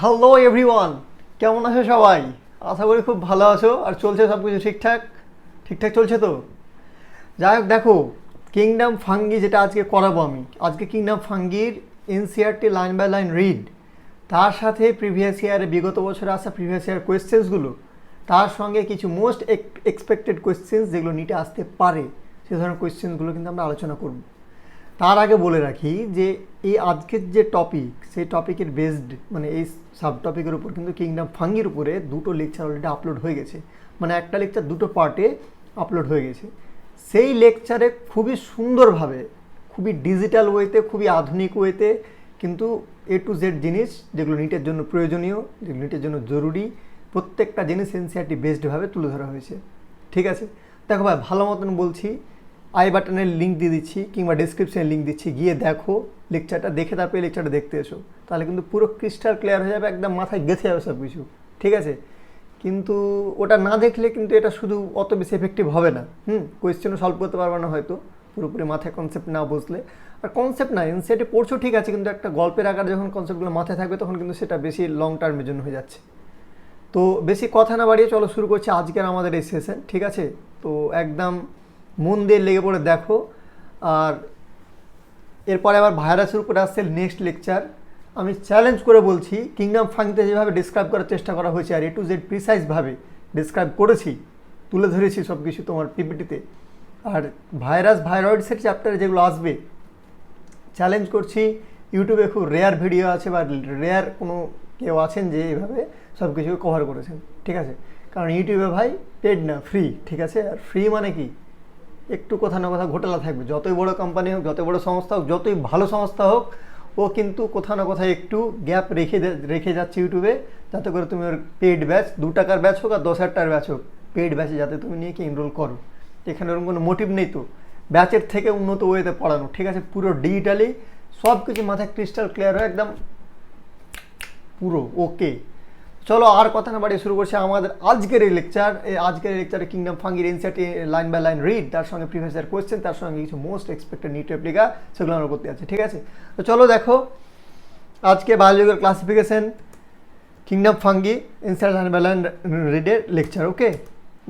Hello everyone, কেমন আছো সবাই? আশা করি খুব ভালো আছো আর চলছে সব কিছু ঠিকঠাক ঠিকঠাক চলছে তো। যাই হোক, দেখো কিংডম ফাঙ্গি যেটা আজকে করাবো আমি, আজকে কিংডম ফাঙ্গির NCERT line by line read, তার সাথে প্রিভিয়াস ইয়ারে বিগত বছরে আসা প্রিভিয়াস ইয়ার কোয়েশ্চেন্সগুলো, তার সঙ্গে কিছু মোস্ট এক্সপেক্টেড কোয়েশ্চেন্স যেগুলো নিটে আসতে পারে, সে ধরনের কোয়েশ্চেন্সগুলো কিন্তু আমরা আলোচনা করব। তার আগে বলে রাখি যে এই আজকের যে টপিক, সেই টপিকের বেসড মানে এই সাব টপিকের উপর কিন্তু কিংডম ফাঙ্গির উপরে দুটো লেকচার অলরেডি আপলোড হয়ে গেছে। মানে একটা লেকচার দুটো পার্টে আপলোড হয়ে গেছে। সেই লেকচারে খুবই সুন্দরভাবে, খুবই ডিজিটাল ওয়েতে, খুবই আধুনিক ওয়েতে কিন্তু এ টু জেড জিনিস যেগুলো নিটের জন্য প্রয়োজনীয়, যেগুলো নিটের জন্য জরুরি, প্রত্যেকটা জিনিস এনসিআরটি বেসডভাবে তুলে ধরা হয়েছে। ঠিক আছে, দেখো ভাই, ভালো মতন বলছি, আই বাটনের লিঙ্ক দিয়ে দিচ্ছি কিংবা ডিসক্রিপশানে লিঙ্ক দিচ্ছি, গিয়ে দেখো লেকচারটা, দেখে তারপরে লেকচারটা দেখতে এসো, তাহলে কিন্তু পুরো ক্রিস্টাল ক্লিয়ার হয়ে যাবে, একদম মাথায় গেঁথে যাবে সব কিছু। ঠিক আছে, কিন্তু ওটা না দেখলে কিন্তু এটা শুধু অত বেশি এফেক্টিভ হবে না। কোয়েশ্চেনও সলভ করতে পারবে না হয়তো পুরোপুরি মাথায় কনসেপ্ট না বুঝলে। আর কনসেপ্ট না, এনসিআরটি পড়ছো ঠিক আছে, কিন্তু একটা গল্পের আকারে যখন কনসেপ্টগুলো মাথায় থাকবে তখন কিন্তু সেটা বেশি লং টার্মের জন্য হয়ে যাচ্ছে। তো বেশি কথা না বাড়িয়ে চলো শুরু করছি আজকের আমাদের এই সেশন। ঠিক আছে, তো একদম মন দিয়ে লেগে পড়ে দেখো। আর এরপরে আবার ভাইরাসের উপরে আসছে নেক্সট লেকচার। আমি চ্যালেঞ্জ করে বলছি, কিংডম ফাঙ্গিতে যেভাবে ডিসক্রাইব করার চেষ্টা করা হয়েছে আর এ টু জেড প্রিসাইজভাবে ডিসক্রাইব করেছি, তুলে ধরেছি সব কিছু তোমার পিপিটিতে, আর ভাইরাস ভাইরয়েডসের চ্যাপ্টারে যেগুলো আসবে, চ্যালেঞ্জ করছি ইউটিউবে খুব রেয়ার ভিডিও আছে বা রেয়ার কোনো কেউ আছেন যে এইভাবে সব কিছু কভার করেছেন। ঠিক আছে, কারণ ইউটিউবে ভাই পেড না, ফ্রি। ঠিক আছে, আর ফ্রি মানে কি, একটু কথা না কথা ঘোটালা থাকবে। যতই বড় কোম্পানি হোক, যতই বড় সংস্থা হোক, যতই ভালো সংস্থা হোক, ও কিন্তু কোথাও না কোথাও একটু গ্যাপ রেখে যাচ্ছে ইউটিউবে, যাতে করে তুমি ওর পেড ব্যাচ, 2 টাকার ব্যাচ হোক আর 10,000 টাকার ব্যাচ হোক, পেড ব্যাচে যাতে তুমি নিয়ে কি এনরোল করো। এখানে ওরকম কোনো মোটিভ নেই তো ব্যাচের থেকে উন্নত ওয়েতে পড়ানো। ঠিক আছে, পুরো ডিজিটালি সব কিছু মাথায় ক্রিস্টাল ক্লিয়ার হয়ে একদম পুরো ওকে। চলো আর কথা না বাড়িয়ে শুরু করছি আমাদের আজকের এই লেকচার। আজকের এই লেকচারে কিংডম ফাঙ্গির NCERT line by line read, তার সঙ্গে প্রিভিয়াস ইয়ার কোয়েশ্চেন, তার সঙ্গে কিছু মোস্ট এক্সপেক্টেড নিট রেপ্লিকা, সেগুলো আমরা করতে যাচ্ছি। ঠিক আছে, তো চলো দেখো আজকে biological classification kingdom fungi NCERT line by line রিডের লেকচার। ওকে,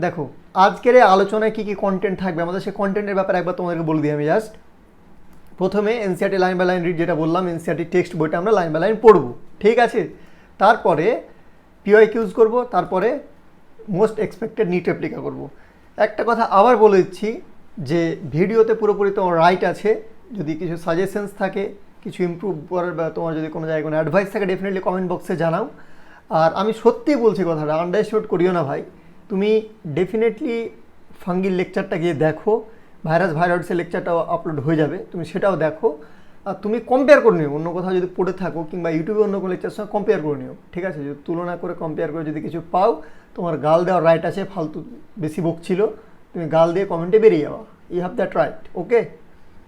দেখো আজকের এই আলোচনায় কী কী কন্টেন্ট থাকবে, আমাদের সেই কন্টেন্টের ব্যাপারে একবার তোমাদেরকে বলে দিই আমি জাস্ট। প্রথমে NCERT line by line read যেটা বললাম, এনসিআরটি টেক্সট বইটা আমরা লাইন বাই লাইন পড়বো। ঠিক আছে, তারপরে পিওয়াইকিউ ইউজ করবো, তারপরে মোস্ট এক্সপেক্টেড নিট রেপ্লিকা করবো। একটা কথা আবার বলে দিচ্ছি যে ভিডিওতে পুরোপুরি তোমার রাইট আছে, যদি কিছু সাজেশনস থাকে, কিছু ইমপ্রুভ করার বা তোমার যদি কোনো জায়গায় কোনো অ্যাডভাইস থাকে, ডেফিনেটলি কমেন্ট বক্সে জানাও। আর আমি সত্যিই বলছি কথাটা, আন্ডারস্টিমেট করিও না ভাই, তুমি ডেফিনেটলি ফাঙ্গির লেকচারটা গিয়ে দেখো, ভাইরাস ভাইরয়েডসের লেকচারটাও আপলোড হয়ে যাবে, তুমি সেটাও দেখো। আর তুমি কম্পেয়ার করে নিও, অন্য কোথাও যদি পড়ে থাকো কিংবা ইউটিউবে অন্য কোনো লেকচারের সঙ্গে কম্পেয়ার করে নিও। ঠিক আছে, যদি তুলনা করে কম্পেয়ার করে যদি কিছু পাও, তোমার গাল দেওয়ার রাইট আছে, ফালতু বেশি বকছিল, তুমি গাল দিয়ে কমেন্টে বেরিয়ে যাওয়া, ইউ হ্যাভ দ্যাট রাইট। ওকে,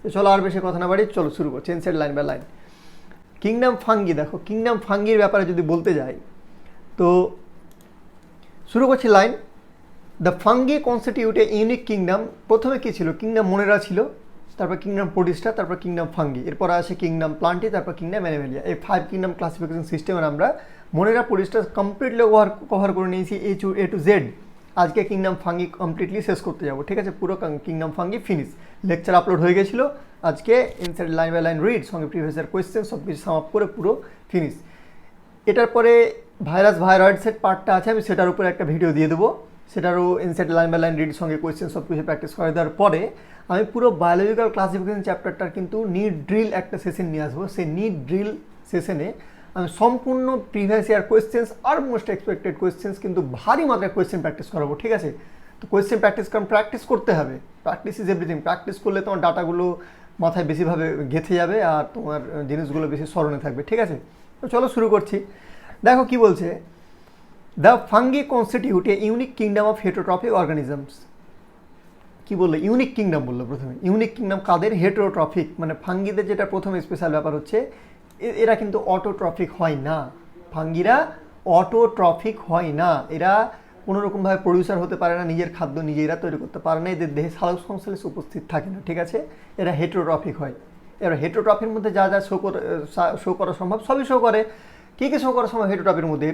তো চলো আর বেশি কথা না বাড়ি, চলো শুরু করছি NCERT line by line. Kingdom fungi, দেখো কিংডম ফাঙ্গির ব্যাপারে যদি বলতে যাই, তো শুরু করছি line. The fungi constitute a unique kingdom. প্রথমে কী ছিল, কিংডম মোনেরা ছিল, তারপর কিংডম প্রোটিস্টা, তারপর কিংডম ফাঙ্গি, এরপর আসে কিংডম প্লান্টি, তারপর কিংডম অ্যানিমেলিয়া। এই 5 কিংডম ক্লাসিফিকেশন সিস্টেমের আমরা মোনেরা প্রোটিস্টা কমপ্লিটলি কভার করে নিয়েছি এ টু জেড। আজকে কিংডম ফাঙ্গি কমপ্লিটলি শেষ করতে যাবো। ঠিক আছে, পুরো kingdom fungi finish, lecture upload হয়ে গেছিলো। আজকে NCERT line by line read সঙ্গে প্রিভিয়াস ইয়ার কোয়েশ্চেন সব কিছু সাম আপ করে পুরো ফিনিশ। এটার পরে ভাইরাস ভাইরয়েডসের পার্টটা আছে, আমি সেটার উপরে একটা ভিডিও দিয়ে দেবো, সেটারও NCERT line by line read সঙ্গে কোয়েশ্চেন সব কিছু প্র্যাকটিস করে দেওয়ার পরে আমি পুরো বায়োলজিক্যাল ক্লাসিফিকেশন চ্যাপ্টারটার কিন্তু নিট ড্রিল একটা সেশন নিয়ে আসবো। সেই নিট ড্রিল সেশনে আমি সম্পূর্ণ প্রিভিয়াস ইয়ার কোয়েশ্চেন্স আর মোস্ট এক্সপেক্টেড কোয়েশ্চেন্স কিন্তু ভারী মাত্রায় কোয়েশ্চেন প্র্যাকটিস করাবো। ঠিক আছে, তো কোয়েশ্চেন প্র্যাকটিস করতে হবে, প্র্যাকটিস ইজ এভরিথিং। প্র্যাকটিস করলে তোমার ডাটাগুলো মাথায় বেশিভাবে গেঁথে যাবে আর তোমার জিনিসগুলো বেশি স্মরণে থাকবে। ঠিক আছে, তো চলো শুরু করছি। দেখো কি বলছে, the fungi constitute a unique kingdom of heterotrophic organisms. কি বললো, ইউনিক কিংডম বললো প্রথমে। ইউনিক কিংডম কাদের, হেটারোট্রফিক, মানে ফাঙ্গিদের যেটা প্রথমে স্পেশাল ব্যাপার হচ্ছে এরা কিন্তু অটোট্রফিক হয় না। ফাঙ্গিরা অটোট্রফিক হয় না, এরা কোনোরকমভাবে প্রডিউসার হতে পারে না, নিজের খাদ্য নিজেরা তৈরি করতে পারে না, এদের দেহে সালোকসংশ্লেষ উপস্থিত থাকে না। ঠিক আছে, এরা হেটারোট্রফিক হয়। এবার হেটারোট্রফির মধ্যে যা যা শো করা সম্ভব সবই শো করে, কী কী শো করার সময় হেটোট্রপির মধ্যে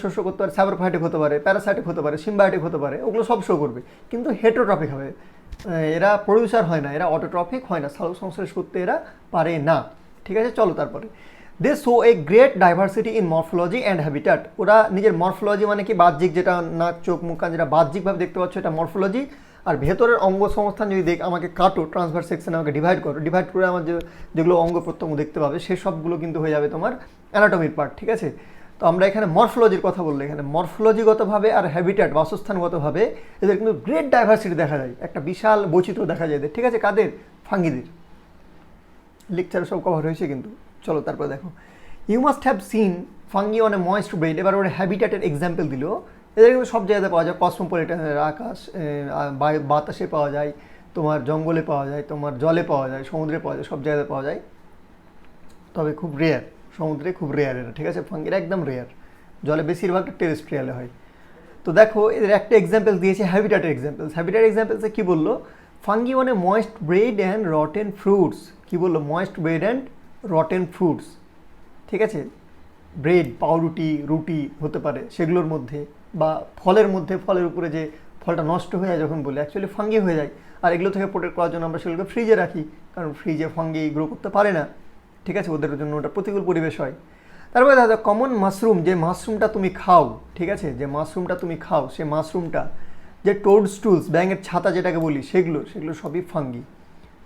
শস্য করতে পারে, স্যাবরোফাইটিক হতে পারে, প্যারাসাইটিক হতে পারে, সিম্বায়োটিক হতে পারে, ওগুলো সব শো করবে, কিন্তু হেটোট্রপিক হবে। এরা প্রডিউসার হয় না, এরা অটোট্রপিক হয় না, সালোক সংশ্লেষ করতে এরা পারে না। ঠিক আছে, চলো তারপরে they show a great diversity in morphology and habitat. ওরা নিজের মরফোলজি মানে কি বাহ্যিক, যেটা নাক চোখ মুখ কান যেটা বাহ্যিকভাবে দেখতে পাচ্ছ এটা মরফোলজি, আর ভেতরের অঙ্গ সংস্থান যদি আমাকে কাটো ট্রান্সভার্স সেকশনে আমাকে ডিভাইড করো, ডিভাইড করে আমার যেগুলো অঙ্গ প্রত্যঙ্গ দেখতে পাবে সে সবগুলো কিন্তু হয়ে যাবে তোমার অ্যানাটমির পার্ট। ঠিক আছে, তো আমরা এখানে মরফোলজির কথা বললে এখানে মরফোলজিগতভাবে আর হ্যাবিটাট বাসস্থানগতভাবে এদের কিন্তু গ্রেট ডাইভার্সিটি দেখা যায়, একটা বিশাল বৈচিত্র্য দেখা যায় এদের। ঠিক আছে, কাদের? ফাঙ্গিদের। লেকচারে সব কভার হয়েছে কিন্তু। চলো তারপরে দেখো, you must have seen fungi on a moist bread. এবার ওরা হ্যাবিটাটের এক্সাম্পল দিল, এদের কিন্তু সব জায়গাতে পাওয়া যায়, কসমোপলিটনের আকাশ বাতাসে পাওয়া যায়, তোমার জঙ্গলে পাওয়া যায়, তোমার জলে পাওয়া যায়, সমুদ্রে পাওয়া যায়, সব জায়গাতে পাওয়া যায়, তবে খুব রেয়ার, সমুদ্রে খুব রেয়ার এরা। ঠিক আছে, ফাঙ্গিরা একদম রেয়ার, জলে বেশিরভাগটা টেরেস্ট্রিয়ালে হয়। তো দেখো এদের একটা এক্সাম্পল দিয়েছে হ্যাবিটাটের এক্সাম্পলস। হ্যাবিটাট এক্সাম্পলসে কী বললো? ফাঙ্গি মানে moist bread and rotten fruits. কী বললো? Moist bread and rotten fruits. ঠিক আছে, ব্রেড পাউরুটি রুটি হতে পারে সেগুলোর মধ্যে, বা ফলের মধ্যে, ফলের উপরে যে ফলটা নষ্ট হয়ে যায় যখন বলে অ্যাকচুয়ালি ফাঙ্গি হয়ে যায়, আর এগুলো থেকে প্রোটেক্ট করার জন্য আমরা সেগুলোকে ফ্রিজে রাখি, কারণ ফ্রিজে ফাঙ্গি গ্রো করতে পারে না। ঠিক আছে, ওদের জন্য ওটা প্রতিকূল পরিবেশ হয়। তারপরে দাদা কমন মাশরুম, যে মাশরুমটা তুমি খাও, ঠিক আছে, যে মাশরুমটা তুমি খাও সে মাশরুমটা, যে টোডস্টুলস ব্যাঙের ছাতা যেটাকে বলি, সেগুলো সবই ফাঙ্গি।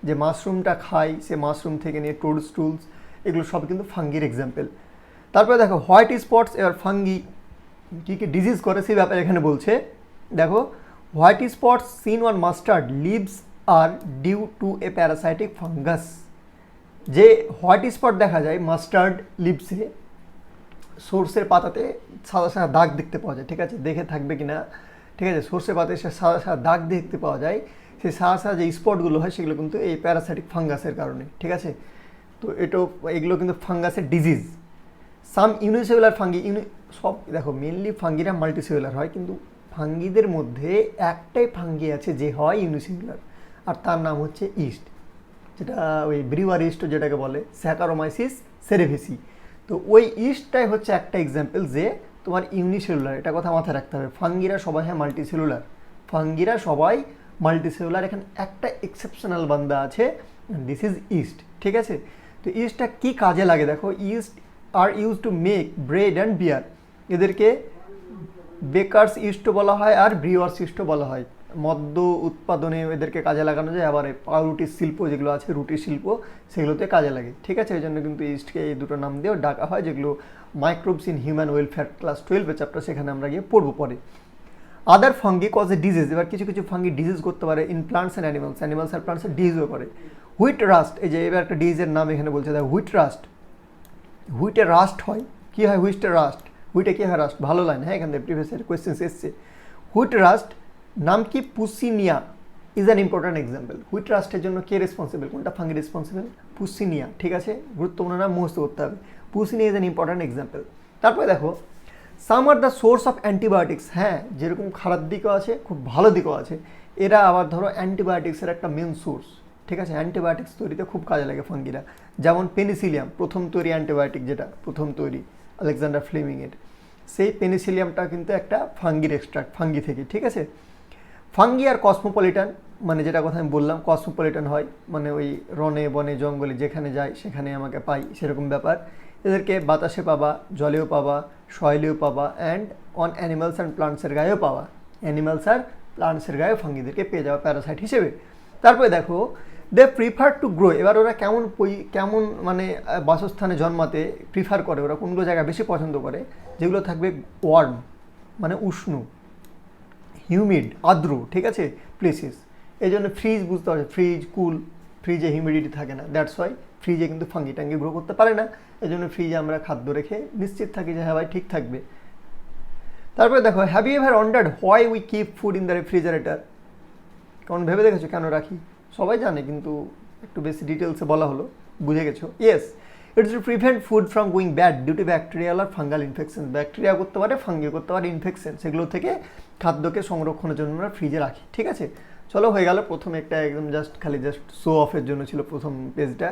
যে মাশরুমটা খাই সে মাশরুম থেকে নিয়ে টোডস্টুলস, এগুলো সব কিন্তু ফাঙ্গির এক্সাম্পল। তারপরে দেখো হোয়াইট স্পটস, এবার ফাঙ্গি কী কী ডিজিজ করে সেই ব্যাপারে এখানে বলছে। দেখো white spots seen on mustard leaves are due to a parasitic fungus. যে হোয়াইট স্পট দেখা যায় মাস্টার্ড লিভসে, সর্ষের পাতাতে সাদা সাদা দাগ দেখতে পাওয়া যায়। ঠিক আছে, দেখে থাকবে কি না, ঠিক আছে, সর্ষের পাতায় সে সাদা সাদা দাগ দেখতে পাওয়া যায়, সেই সাদা সাদা যে স্পটগুলো হয় সেগুলো কিন্তু এই প্যারাসাইটিক ফাঙ্গাসের কারণে। ঠিক আছে, তো এগুলো কিন্তু ফাঙ্গাসের ডিজিজ। সাম ইউনিসেলুলার ফাঙ্গি, সব দেখো মেনলি ফাঙ্গিরা মাল্টিসেলুলার হয়, কিন্তু ফাঙ্গিদের মধ্যে একটাই ফাঙ্গি আছে যে হয় ইউনিসেলুলার, আর তার নাম হচ্ছে ইস্ট, যেটা ওই ব্রিওয়ার ইস্ট যেটাকে বলে, স্যাকারোমাইসিস সেরেভিসি। তো ওই ইস্টটাই হচ্ছে একটা এক্সাম্পল যে তোমার ইউনিসেলুলার, এটা কথা মাথায় রাখতে হবে। ফাঙ্গিরা সবাই হ্যাঁ মাল্টিসেলুলার, ফাঙ্গিরা সবাই মাল্টিসেলুলার, এখানে একটা এক্সেপশনাল বান্দা আছে, দিস ইজ ইস্ট। ঠিক আছে, তো ইস্টটা কী কাজে লাগে দেখো, yeast are use to make bread and beer. এদেরকে বেকার্স ইস্টও বলা হয় আর ব্রিওয়ার্স ইস্টও বলা হয়। মদ্য উৎপাদনে এদেরকে কাজে লাগানো যায়, আবার এই পাউরুটির শিল্প যেগুলো আছে, রুটির শিল্প, সেগুলোতে কাজে লাগে। ঠিক আছে, এই জন্য কিন্তু ইস্টকে এই দুটো নাম দিয়েও ডাকা হয়, যেগুলো microbes in human welfare class 12 chapter, সেখানে আমরা গিয়ে পড়বো পরে। Other fungi cause a disease, এবার কিছু কিছু ফাঙ্গি ডিজিজ করতে পারে in plants and animals, animals আর প্লান্টসের ডিজিজও করে। হুইট রাস্ট, এই যে এবার একটা ডিজিজের নাম এখানে বলছে, দেখো হুইট রাস্ট, হুইটে রাস্ট হয়। কী হয় হুইটে রাস্ট? হুইটে কী হয় রাস্ট? ভালো লাইন, হ্যাঁ, এখান থেকে প্রিভিয়াস কোয়েশ্চেন্স এসছে। হুইট রাস্ট নাম কি? Puccinia is an important example. Wheat রাস্টের জন্য কে রেসপন্সিবল, কোনটা ফাঙ্গি রেসপন্সিবল? পুসিনিয়া। ঠিক আছে, গুরুত্বপূর্ণ নাম মুখস্থ করতে হবে। Puccinia is an important example. তারপরে দেখো some are the source of antibiotics. হ্যাঁ, যেরকম খারাপ দিকও আছে খুব ভালো দিকও আছে, এরা আবার ধরো অ্যান্টিবায়োটিক্সের একটা মেন সোর্স। ঠিক আছে, অ্যান্টিবায়োটিক্স তৈরিতে খুব কাজে লাগে ফাঙ্গিরা। যেমন পেনিসিলিয়াম, প্রথম তৈরি অ্যান্টিবায়োটিক, যেটা প্রথম তৈরি আলেকজান্ডার ফ্লেমিংয়ের, সেই পেনিসিলিয়ামটা কিন্তু একটা ফাঙ্গির এক্সট্রাক্ট, ফাঙ্গি থেকে। ঠিক আছে, ফাঙ্গি আর কসমোপলিটান, মানে যেটা কথা আমি বললাম, কসমোপলিটান হয় মানে ওই রনে বনে জঙ্গলে যেখানে যায় সেখানে আমাকে পাই, সেরকম ব্যাপার। এদেরকে বাতাসে পাবা, জলেও পাবা, সয়েলেও পাবা, অ্যান্ড অন অ্যানিমালস অ্যান্ড প্লান্টসের গায়েও পাবা। অ্যানিমালস আর প্লান্টসের গায়েও ফাঙ্গিদেরকে পেয়ে যাওয়া প্যারাসাইট হিসেবে। তারপরে দেখো দে প্রিফার টু গ্রো, এবার ওরা কেমন মানে বাসস্থানে জন্মাতে প্রিফার করে, ওরা কোনগুলো জায়গা বেশি পছন্দ করে? যেগুলো থাকবে ওয়ার্ম মানে উষ্ণ, হিউমিড আর্দ্র, ঠিক আছে, প্লেসেস। এই জন্য ফ্রিজ বুঝতে পারছে, ফ্রিজ কুল, ফ্রিজে হিউমিডিটি থাকে না, দ্যাটস ওয়াই ফ্রিজে কিন্তু ফাঙ্গি টাঙ্গি গ্রো করতে পারে না। এই জন্য ফ্রিজে আমরা খাদ্য রেখে নিশ্চিত থাকি যে হ্যাঁ ভাই ঠিক থাকবে। তারপরে দেখো have you ever wondered why we keep food in the refrigerator? কারণ ভেবে দেখেছো কেন রাখি? সবাই জানে, কিন্তু একটু বেশি ডিটেলসে বলা হলো, বুঝে গেছো? Yes, it's to prevent food from going bad due to bacterial আর ফাঙ্গাল ইনফেকশন। ব্যাকটেরিয়া করতে পারে, ফাঙ্গি করতে পারে ইনফেকশন, সেগুলো থেকে খাদ্যকে সংরক্ষণের জন্য আমরা ফ্রিজে রাখি। ঠিক আছে, চলো হয়ে গেল। প্রথমে একটা একদম জাস্ট শো অফের জন্য ছিল প্রথম পেজটা।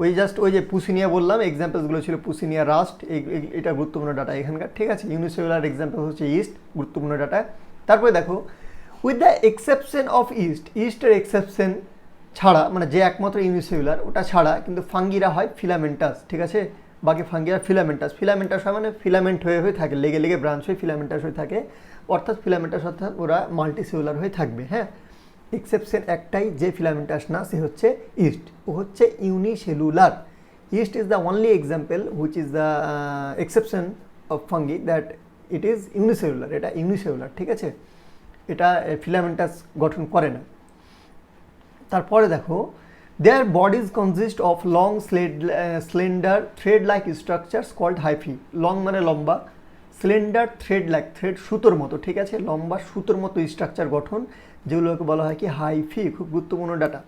ওই যে পুসিনিয়া বললাম, এক্সাম্পলসগুলো ছিল পুসিনিয়া, রাস্ট, এটা গুরুত্বপূর্ণ ডাটা এখানকার, ঠিক আছে। ইউনিসেলুলার এক্সাম্পল হচ্ছে ইস্ট, গুরুত্বপূর্ণ ডাটা। তারপরে দেখো উইথ দ্য এক্সেপশন অফ ইস্টের এক্সেপশন ছাড়া, মানে যে একমাত্র ইউনিসেলুলার ওটা ছাড়া কিন্তু ফাঙ্গিরা হয় ফিলামেন্টাস, ঠিক আছে। বাকি ফাঙ্গিরা ফিলামেন্টাস হয় মানে ফিলামেন্ট হয়ে থাকে, লেগে লেগে ব্রাঞ্চ হয়ে ফিলামেন্টাস হয়ে থাকে, অর্থাৎ ফিলামেন্টাস অর্থাৎ ওরা মাল্টিসেলুলার হয়ে থাকবে, হ্যাঁ। এক্সেপশন একটাই, যে ফিলামেন্টাস না সে হচ্ছে ইস্ট, ও হচ্ছে unicellular. Yeast is the only example which is the exception of fungi that it is unicellular, এটা ইউনিসেলুলার, ঠিক আছে, এটা ফিলামেন্টাস গঠন করে না। তারপরে দেখো their bodies consist of long slender thread like structures called hyphae. Long মানে লম্বা, স্লেন্ডার থ্রেড লাইক, থ্রেড সুতোর মতো, ঠিক আছে, লম্বা সুতোর মতো স্ট্রাকচার গঠন, যেগুলোকে বলা হয় কি হাইফি। খুব গুরুত্বপূর্ণ ডাটা।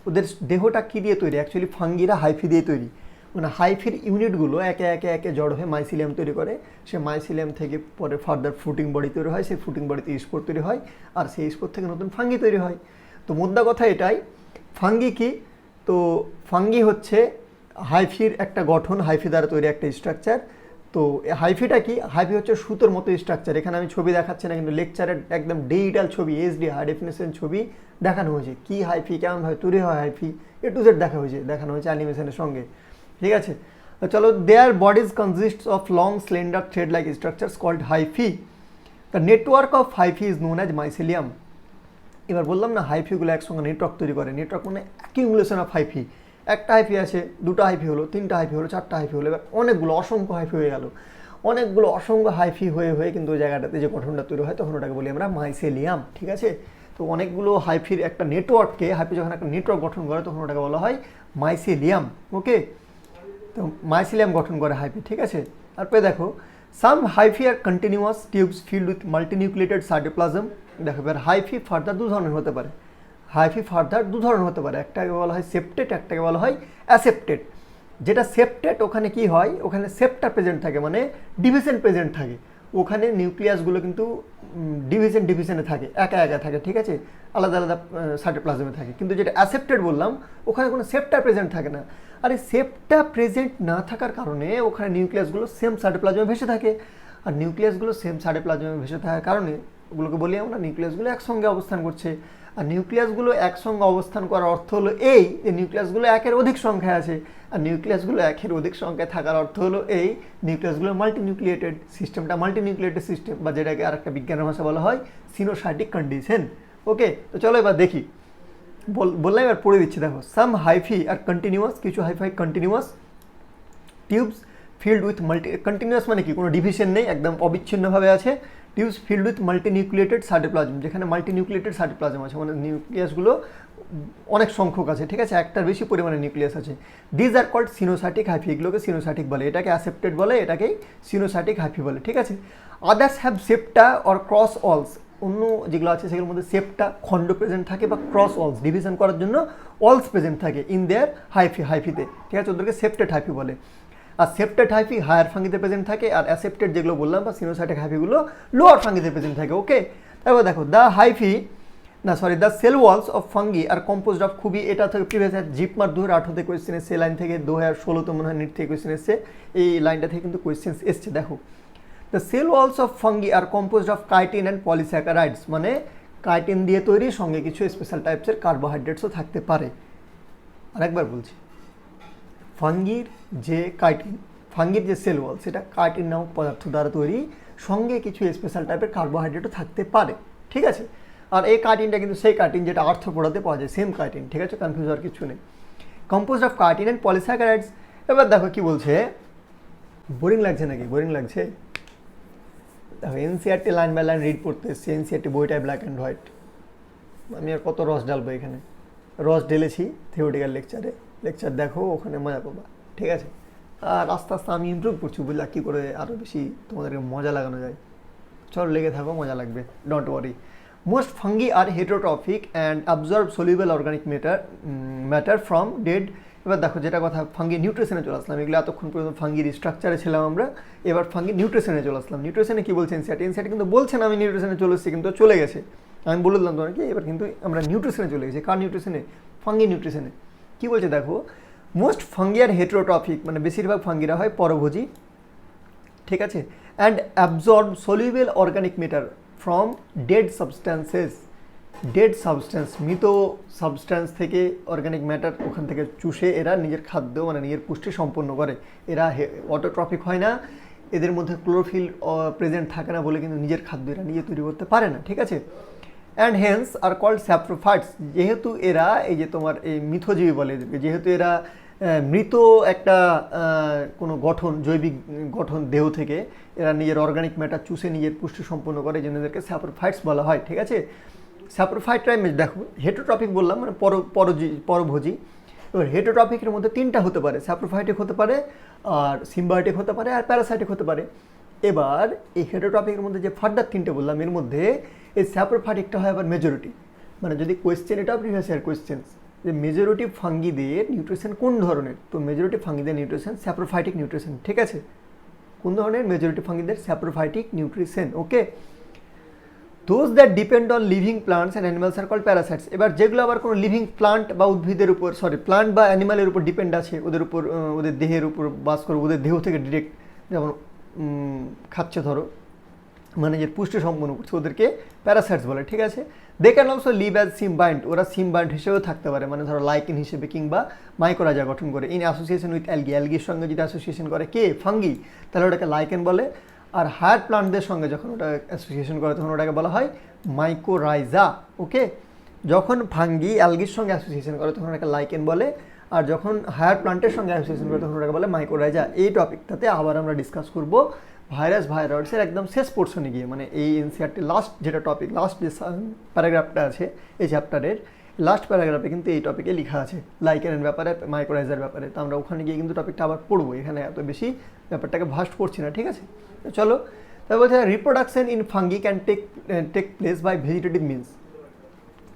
ওদের দেহটা কী দিয়ে তৈরি? অ্যাকচুয়ালি ফাঙ্গিরা হাইফি দিয়ে তৈরি, মানে হাইফির ইউনিটগুলো একে একে একে জড় হয়ে মাইসিলিয়াম তৈরি করে, সে মাইসিলিয়াম থেকে পরে ফার্দার ফ্রুটিং বডি তৈরি হয়, সেই ফ্রুটিং বডিতে স্পোর তৈরি হয়, আর সেই স্পোর থেকে নতুন ফাঙ্গি তৈরি হয়। তো মোদ্দা কথা এটাই, ফাঙ্গি কি? তো ফাঙ্গি হচ্ছে হাইফির একটা গঠন, হাইফি দ্বারা তৈরি একটা স্ট্রাকচার। তো হাইফিটা কি? হাইফি হচ্ছে সুতোর মতো স্ট্রাকচার। এখানে আমি ছবি দেখাচ্ছি না, কিন্তু লেকচারের একদম ডিজিটাল ছবি, এইচডি হাই ডেফিনেশন ছবি দেখানো হয়েছে, কি হাইফি, কেমনভাবে তৈরি হয় হাইফি, টু জেড দেখানো হয়েছে অ্যানিমেশনের সঙ্গে, ঠিক আছে। চলো, their bodies consists of long slender thread like structures called hyphae. The network of hyphae is known as mycelium. এবার বললাম না হাইফিগুলো একসঙ্গে নেটওয়ার্ক তৈরি করে, নেটওয়ার্ক মানে অ্যাকিউমুলেশন অফ হাইফি। একটা হাইফি আছে, দুটো হাইফি হলো, তিনটা হাইফি হলো, চারটা হাইফি হলো, এবার অনেকগুলো অসংখ্য হাইফি হয়ে গেল, অনেকগুলো অসংখ্য হাইফি হয়ে কিন্তু ওই জায়গাটাতে যে গঠনটা তৈরি হয় তখন ওটাকে বলি আমরা মাইসেলিয়াম, ঠিক আছে। তো অনেকগুলো হাইফির একটা নেটওয়ার্ককে, হাইফি যখন একটা নেটওয়ার্ক গঠন করে তখন ওটাকে বলা হয় মাইসেলিয়াম, ওকে। তো মাইসেলিয়াম গঠন করে হাইফি, ঠিক আছে। তারপরে দেখো some hyphae are continuous tubes filled with multinucleated cytoplasm. দেখো এবার হাইফি ফার্দার দু ধরনের হতে পারে, একটাকে বলা হয় সেপ্টেট, একটাকে বলা হয় অ্যাসেপ্টেড। যেটা সেপ্টেট ওখানে কি হয়, ওখানে সেপ্টা প্রেজেন্ট থাকে, মানে ডিভিশন প্রেজেন্ট থাকে, ওখানে নিউক্লিয়াসগুলো কিন্তু ডিভিশনে থাকে, একা একা থাকে, ঠিক আছে, আলাদা আলাদা সাইটোপ্লাজমে থাকে। কিন্তু যেটা অ্যাসেপ্টেড বললাম ওখানে কোনো সেপ্টা প্রেজেন্ট থাকে না। আর এই সেপ্টা প্রেজেন্ট না থাকার কারণে ওখানে নিউক্লিয়াসগুলো সেম সাইটোপ্লাজমে ভেসে থাকে, আর নিউক্লিয়াসগুলো সেম সাইটোপ্লাজমে ভেসে থাকার কারণে ওগুলোকে বলি আমরা নিউক্লিয়াসগুলো একসঙ্গে অবস্থান করছে। আর নিউক্লিয়াসগুলো একসঙ্গে অবস্থান করার অর্থ হলো এই যে নিউক্লিয়াসগুলো একের অধিক সংখ্যায় আছে, আর নিউক্লিয়াসগুলো একের অধিক সংখ্যায় থাকার অর্থ হলো এই নিউক্লিয়াসগুলো মাল্টিনিউক্লিয়েটেড, সিস্টেমটা মাল্টিনিউক্লিয়েটেড সিস্টেম, বা যেটাকে আর একটা বিজ্ঞানের ভাষা বলা হয় সিনোসাইটিক কন্ডিশন, ওকে। তো চলো এবার দেখি, বললাম এবার পড়ে দিচ্ছি। দেখো সাম হাইফি আর কন্টিনিউয়াস, কিছু hyphae continuous tubes filled with continuous মানে কি কোনো ডিভিশন নেই, একদম অবিচ্ছিন্নভাবে আছে। Tubes filled with multinucleated cytoplasm, যেখানে মাল্টিনিউক্লিয়েটেড সাইটোপ্লাজম আছে, মানে নিউক্লিয়াসগুলো অনেক সংখ্যক আছে, ঠিক আছে, একটার বেশি পরিমাণে নিউক্লিয়াস আছে। These are called coenocytic hyphae, এগুলোকে সিনোসাইটিক বলে, এটাকে অ্যাসেপ্টেড বলে, এটাকেই সিনোসাইটিক হাইফি বলে, ঠিক আছে। আদার্স হ্যাভ সেপ্টা অর ক্রস অলস, অন্য যেগুলো আছে সেগুলোর মধ্যে সেপ্টা খণ্ড প্রেজেন্ট থাকে, বা ক্রস অলস ডিভিশন করার জন্য অলস প্রেজেন্ট থাকে ইন দেয়ার হাইফিতে, ঠিক আছে, ওদেরকে সেপ্টেড হাইফি বলে। আর সেপ্টেড হাইফি হায়ার ফাঙ্গিতে প্রেজেন্ট থাকে, আর অ্যাসেপ্টেড যেগুলো বললাম বা সিনোসাইটিক হাইফিগুলো লোয়ার ফাঙ্গিতে প্রেজেন্ট থাকে, ওকে। তারপর দেখো the cell walls of fungi are composed of, খুবই এটা থেকে প্রিভিয়াস জিপমার 2018-তে কোয়েশ্চেন এসছে, লাইন থেকে 2016-তে মনে হয় নিট থেকে কোয়েশ্চেন এসছে, এই লাইনটা থেকে কিন্তু কোয়েশ্চেন এসছে। দেখো the cell walls of fungi are composed of chitin and polysaccharides, মানে কাইটিন দিয়ে তৈরি, সঙ্গে কিছু স্পেশাল টাইপসের কার্বোহাইড্রেটসও থাকতে পারে। আরেকবার বলছি, ফাঙ্গির যে সেল ওয়াল সেটা কাইটিন নামক পদার্থ দ্বারা তৈরি, সঙ্গে কিছু স্পেশাল টাইপের কার্বোহাইড্রেটও থাকতে পারে, ঠিক আছে। আর এই কাইটিনটা কিন্তু সেই কাইটিন যেটা আর্থ্রোপোডাতে পাওয়া যায়, সেম কাইটিন, ঠিক আছে, কনফিউজ হওয়ার কিছু নেই। Composed of chitin and polysaccharides. এবার দেখো কি বলছে, বোরিং লাগছে নাকি? বোরিং লাগছে? দেখো NCERT line by line read করতে এসছি, এনসিআরটি বইটাই ব্ল্যাক অ্যান্ড হোয়াইট, আমি আর কত রস ডালবো এখানে, রস ঢেলেছি থিওরিটিক্যাল লেকচার দেখো, ওখানে মজা পাবা, ঠিক আছে। আর আস্তে আস্তে আমি ইমপ্রুভ করছি, বুঝলা, কী করে আরও বেশি তোমাদেরকে মজা লাগানো যায়। চলো লেগে থাকো, মজা লাগবে, don't worry. Most fungi are heterotrophic and absorb soluble organic matter from dead. এবার দেখো যেটা কথা, ফাঙ্গি নিউট্রিশনে চলে আসলাম, এগুলো এতক্ষণ পর্যন্ত ফাঙ্গির স্ট্রাকচারে ছিলাম আমরা, এবার ফাঙ্গি নিউট্রিশনে চলে আসলাম। নিউট্রিশনে কী বলছে এনসিআরটি কিন্তু বলছে না আমি নিউট্রিশনে চলে এসেছি, কিন্তু চলে গেছে, আমি বলে দিলাম তোমাকে, এবার কিন্তু আমরা নিউট্রিশনে চলে গেছি। কার নিউট্রিশনে? ফাঙ্গি নিউট্রিশনে। কী বলছে দেখো, মোস্ট ফাঙ্গি আর হেটেরোট্রফিক, মানে বেশিরভাগ ফাঙ্গিরা হয় পরভোজী, ঠিক আছে। And absorb soluble organic matter from dead substances, dead substance, মৃত সাবস্ট্যান্স থেকে অর্গানিক ম্যাটার ওখান থেকে চুষে এরা নিজের খাদ্য মানে নিজের পুষ্টি সম্পন্ন করে। এরা অটোট্রফিক হয় না, এদের মধ্যে ক্লোরোফিল প্রেজেন্ট থাকে না বলে কিন্তু নিজের খাদ্য এরা নিজে তৈরি করতে পারে না, ঠিক আছে। অ্যান্ড হেন্স আর কল্ড স্যাপ্রোফাইটস, যেহেতু এরা এই যে তোমার এই মিথজীবী বলে, যেহেতু এরা মৃত একটা কোনো গঠন, জৈবিক গঠন দেহ থেকে এরা নিজের অর্গানিক ম্যাটার চুষে নিজের পুষ্টি সম্পন্ন করে, এই জন্য এদেরকে স্যাপ্রোফাইটস বলা হয়, ঠিক আছে। স্যাপ্রোফাইটরা দেখো হেটেরোট্রফিক বললাম, মানে পরভোজী। এবার হেটেরোট্রফিকের মধ্যে তিনটা হতে পারে, স্যাপ্রোফাইটিক হতে পারে, আর সিম্বায়োটিক হতে পারে, আর প্যারাসাইটিক হতে পারে। এবার এই হেটেরোট্রফিকের মধ্যে যে ফার্দার তিনটে বললাম, এর মধ্যে এই স্যাপ্রোফাইটিকটা হয় আবার মেজরিটি। মানে যদি কোয়েশ্চেন, এটাও প্রিভিয়াস ইয়ার কোয়েশ্চেন, যে মেজরিটি ফাঙ্গিদের নিউট্রিশন কোন ধরনের, তো মেজরিটি ফাঙ্গিদের নিউট্রিশন স্যাপ্রোফাইটিক নিউট্রিশন, ঠিক আছে। কোন ধরনের? মেজরিটি ফাঙ্গিদের saprophytic nutrition, okay. Those that depend on living plants and animals are called parasites. এবার যেগুলো আবার কোনো লিভিং প্লান্ট বা উদ্ভিদের উপর, প্লান্ট বা অ্যানিমালের উপর ডিপেন্ড আছে, ওদের উপর, ওদের দেহের উপর বাস করে, ওদের দেহ থেকে ডিরেক্ট যেমন খাচ্ছে ধরো, মানে যে পুষ্টি সম্পন্ন করছে, ওদেরকে প্যারাসাইটস বলে, ঠিক আছে। They can also live as symbionts, ওরা সিমবাইন্ড হিসেবেও থাকতে পারে, মানে ধরো লাইকেন হিসেবে কিংবা মাইকোরাইজা গঠন করে, ইন অ্যাসোসিয়েশন উইথ অ্যালগি, অ্যালগির সঙ্গে যদি অ্যাসোসিয়েশন করে কে, ফাঙ্গি, তাহলে ওটাকে লাইকেন বলে। আর হায়ার প্লান্টদের সঙ্গে যখন ওটা অ্যাসোসিয়েশন করে তখন ওটাকে বলা হয় মাইকোরাইজা, ওকে। যখন ফাঙ্গি অ্যালগির সঙ্গে অ্যাসোসিয়েশন করে তখন ওটাকে লাইকেন বলে, আর যখন হায়ার প্লান্টের সঙ্গে অ্যাসোসিয়েশন করে তখন ওটাকে বলে মাইকোরাইজা। এই টপিকটাতে আবার আমরা ডিসকাস করব ভাইরাসের একদম শেষ পোর্শনে গিয়ে, মানে এই এনসিআরটি লাস্ট যেটা টপিক, লাস্ট যে প্যারাগ্রাফটা আছে এই চ্যাপ্টারের লাস্ট প্যারাগ্রাফে কিন্তু এই টপিকে লেখা আছে লাইকেনের ব্যাপারে, মাইকোরাইজার ব্যাপারে। তো আমরা ওখানে গিয়ে কিন্তু টপিকটা আবার পড়বো, এখানে এত বেশি ব্যাপারটাকে ভাস্ট করছি না, ঠিক আছে। চলো, তারপর বলছে reproduction in fungi can take place by vegetative means.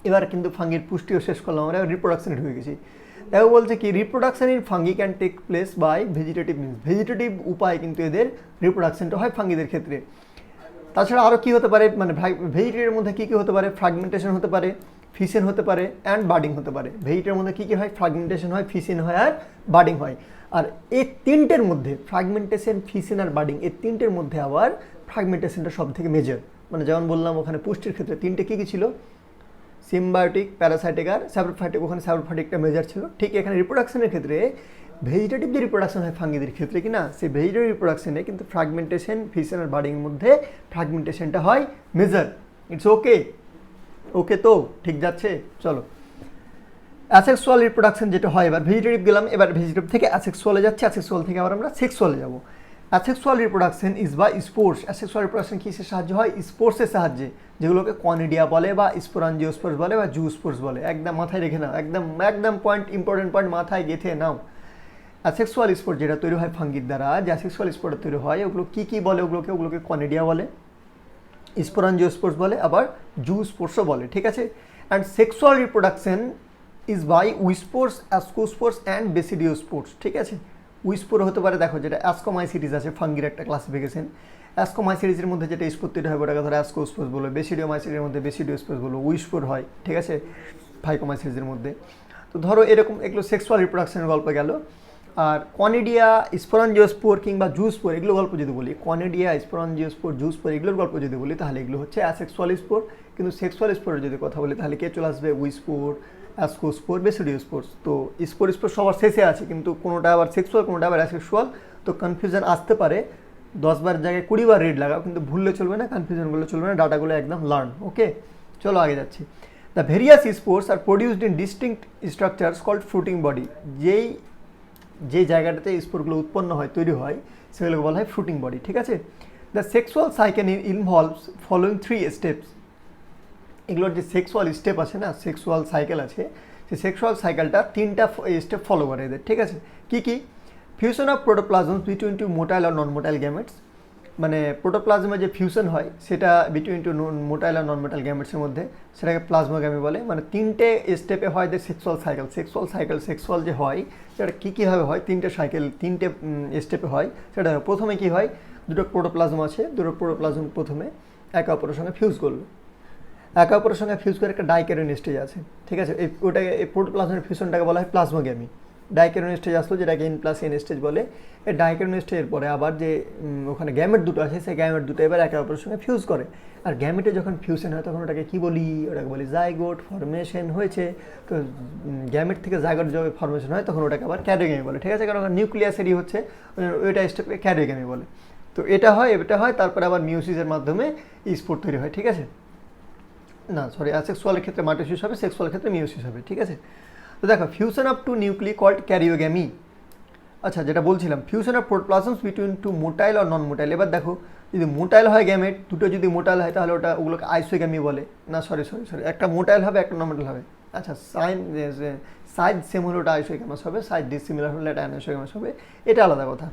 এবার কিন্তু ফাঙ্গির পুষ্টিও শেষ করলাম, আমরা রিপ্রোডাকশনে ঢুকে গেছি। তাও বলছে কি, reproduction in fungi can take place by vegetative means, vegetative উপায় কিন্তু এদের রিপ্রোডাকশনটা হয় ফাঙ্গিদের ক্ষেত্রে। তাছাড়া আরও কী হতে পারে, মানে ভেজিটেটিভের মধ্যে কী কী হতে পারে, ফ্র্যাগমেন্টেশন হতে পারে, ফিসেন হতে পারে, অ্যান্ড বার্ডিং হতে পারে। ভেজিটেটিভের মধ্যে কী কী হয়, ফ্র্যাগমেন্টেশন হয়, ফিসেন হয়, আর বার্ডিং হয়। আর এই তিনটের মধ্যে ফ্র্যাগমেন্টেশন, ফিসেন আর বার্ডিং, এই তিনটের মধ্যে আবার ফ্র্যাগমেন্টেশনটা সব থেকে মেজর। মানে যেমন বললাম ওখানে পুষ্টির ক্ষেত্রে তিনটে কী কী ছিল, সিম্বায়োটিক, প্যারাসাইটিক আর স্যাপ্রোফাইটিক, ওখানে স্যাপ্রোফাইটিকটা মেজর ছিল। ঠিক এখানে রিপ্রোডাকশনের ক্ষেত্রে ভেজিটেটিভ যে রিপ্রোডাকশন হয় ফাঙ্গিদের ক্ষেত্রে কি না, সেই ভেজিটেটিভ রিপ্রোডাকশনে কিন্তু ফ্র্যাগমেন্টেশন, ফিসেন আর বার্ডিংয়ের মধ্যে ফ্র্যাগমেন্টেশনটা হয় মেজর। ইটস ওকে, ওকে তো ঠিক যাচ্ছে। চলো, অ্যাসেক্সুয়াল রিপ্রোডাকশন যেটা হয়, এবার ভেজিটেটিভ গেলাম, এবার ভেজিটেটিভ থেকে অ্যাসেক্সুয়ালে যাচ্ছে, অ্যাসেক্সুয়াল থেকে আবার আমরা সেক্সুয়ালে যাবো। অ্যাসেক্সুয়াল রিপ্রোডাকশন ইজ বা স্পোর্টস। অ্যাসেক্সুয়াল রিপ্রোডাকশন কিসের সাহায্য হয়, স্পোর্টসের সাহায্যে, যেগুলোকে কনিডিয়া বলে বা স্পোরাঞ্জিওস্পোর্স বলে বা জুস্পোর্স বলে। একদম মাথায় রেখে নাও, একদম পয়েন্ট, ইম্পর্টেন্ট পয়েন্ট মাথায় গেঁথে নাও। অ্যাসেক্সুয়াল স্পোর্ট যেটা তৈরি হয় ফাঙ্গির দ্বারা, যে অ্যাসেক্সুয়াল স্পোর্ট তৈরি হয়, ওগুলো কী বলে, ওগুলোকে কনিডিয়া বলে, স্পোরাঞ্জিওস্পোর্স বলে, আবার জুস্পোর্সও বলে, ঠিক আছে। And sexual reproduction is by oospores, ascospores and basidiospores, ঠিক আছে। উইস্পোর হতে পারে, দেখো যেটা অ্যাসকোমাইসিটিস আছে ফাঙ্গির একটা ক্লাসিফিকেশন, অ্যাসকোমাইসিটিসের মধ্যে যেটা স্পত্তিটা হয় ওটাকে ধরো অ্যাসকোস্পোর্স বলো, বেসিডিওমাইসিটির মধ্যে বেসিডিওস্পোর্স বলো, উইস্পোর হয়, ঠিক আছে, ফাইকোমাইসিটিসের মধ্যে। তো ধরো এরকম এগুলো সেক্সুয়াল রিপ্রোডাকশনের গল্প গেল। আর কনিডিয়া, স্পোরাঞ্জিওস্পোর কিংবা জুস্পোর, এগুলো গল্প যদি বলি, কনিডিয়া, স্পোরাঞ্জিওস্পোর, জুস্পোর, এগুলোর গল্প যদি বলি, তাহলে এগুলো হচ্ছে অ্যাসেক্সুয়াল স্পোর। কিন্তু সেক্সুয়াল স্পোরের যদি কথা বলি তাহলে কে চলে আসবে, উইস্পোর, অ্যাসকোস্পোর, বেসিডিওস্পোর্স। তো স্পোর সবার শেষে আছে, কিন্তু কোনোটা আবার সেক্সুয়াল, কোনোটা আবার অ্যাসেক্সুয়াল। তো কনফিউশন আসতে পারে, 10 বার জায়গায় 20 বার রিড লাগাও, কিন্তু ভুললে চলবে না, কনফিউশনগুলো চলবে না, ডাটাগুলো একদম লার্ন, ওকে। চলো আগে যাচ্ছি। The various spores are produced in distinct structures called fruiting body. যেই জায়গাটাতে স্পোরগুলো উৎপন্ন হয়, তৈরি হয়, সেগুলোকে বলা হয় ফ্রুটিং বডি, ঠিক আছে। The sexual cycle involves following 3 steps. এগুলোর যে সেক্সুয়াল স্টেপ আছে না, সেক্সুয়াল সাইকেল আছে, সেই সেক্সুয়াল সাইকেলটা 3টা স্টেপ ফলো করে এদের, ঠিক আছে। কী কী, fusion of protoplasms between two motile আর নন মোটাইল গ্যামেটস, মানে প্রোটোপ্লাজমে যে ফিউশন হয় সেটা বিটুইন টু মোটাইল আর নন মোটাইল গ্যামেটসের মধ্যে, সেটাকে প্লাজমোগ্যামি বলে। মানে 3টে স্টেপে হয় যে সেক্সুয়াল সাইকেল, সেক্সুয়াল যে হয় সেটা কীভাবে হয়, 3টে স্টেপে হয়। সেটা প্রথমে কি হয়, দুটো প্রোটোপ্লাজম আছে, দুটো প্রোটোপ্লাজম প্রথমে একে অপরের সঙ্গে ফিউজ করলো, একে অপরের সঙ্গে ফিউজ করে একটা ডাইক্যারিয়ন স্টেজ আছে, ঠিক আছে। এই প্রোটোপ্লাজমের ফিউশনটাকে বলা হয় প্লাজমোগ্যামি। ডাইক্যারিয়ন স্টেজ আসলো, যেটাকে N+N স্টেজ বলে। এই ডাইক্যারিয়ন স্টেজের পরে আবার যে ওখানে গ্যামেট দুটো আছে, সেই গ্যামেট দুটো এবার একে অপরের সঙ্গে ফিউজ করে। আর গ্যামেটে যখন ফিউশন হয় তখন ওটাকে কী বলি? ওটাকে বলি জাইগোট ফরমেশন হয়েছে। তো গ্যামেট থেকে জাইগোট যখন ফরমেশন হয় তখন ওটাকে আবার ক্যারিওগ্যামি বলে, ঠিক আছে? কারণ নিউক্লিয়াসেরই হচ্ছে, ওইটা স্টেপকে ক্যারিওগ্যামি বলে। তো এটা হয়, তারপরে আবার মিওসিসের মাধ্যমে স্পোর তৈরি হয়, ঠিক আছে? না সরি, সেক্সুয়ালের ক্ষেত্রে মাইটোসিস হবে, সেক্সুয়ালের ক্ষেত্রে মিওসিস হবে, ঠিক আছে? তো দেখো, fusion of two nuclei called karyogamy. আচ্ছা, যেটা বলছিলাম, fusion of protoplasms between two motile আর নন মোটাইল। এবার দেখো, যদি মোটাইল হয় গ্যামেট দুটো, যদি মোটাইল হয় তাহলে ওগুলোকে আইসোগ্যামি বলে। না সরি, একটা মোটাইল হবে, একটা নন মোটাইল হবে। আচ্ছা, সাইজ সেম হলে ওটা আইসোগ্যামাস হবে, সাইজ ডিসিমিলার হলে এটা অ্যানাইসোগ্যামাস হবে, এটা আলাদা কথা।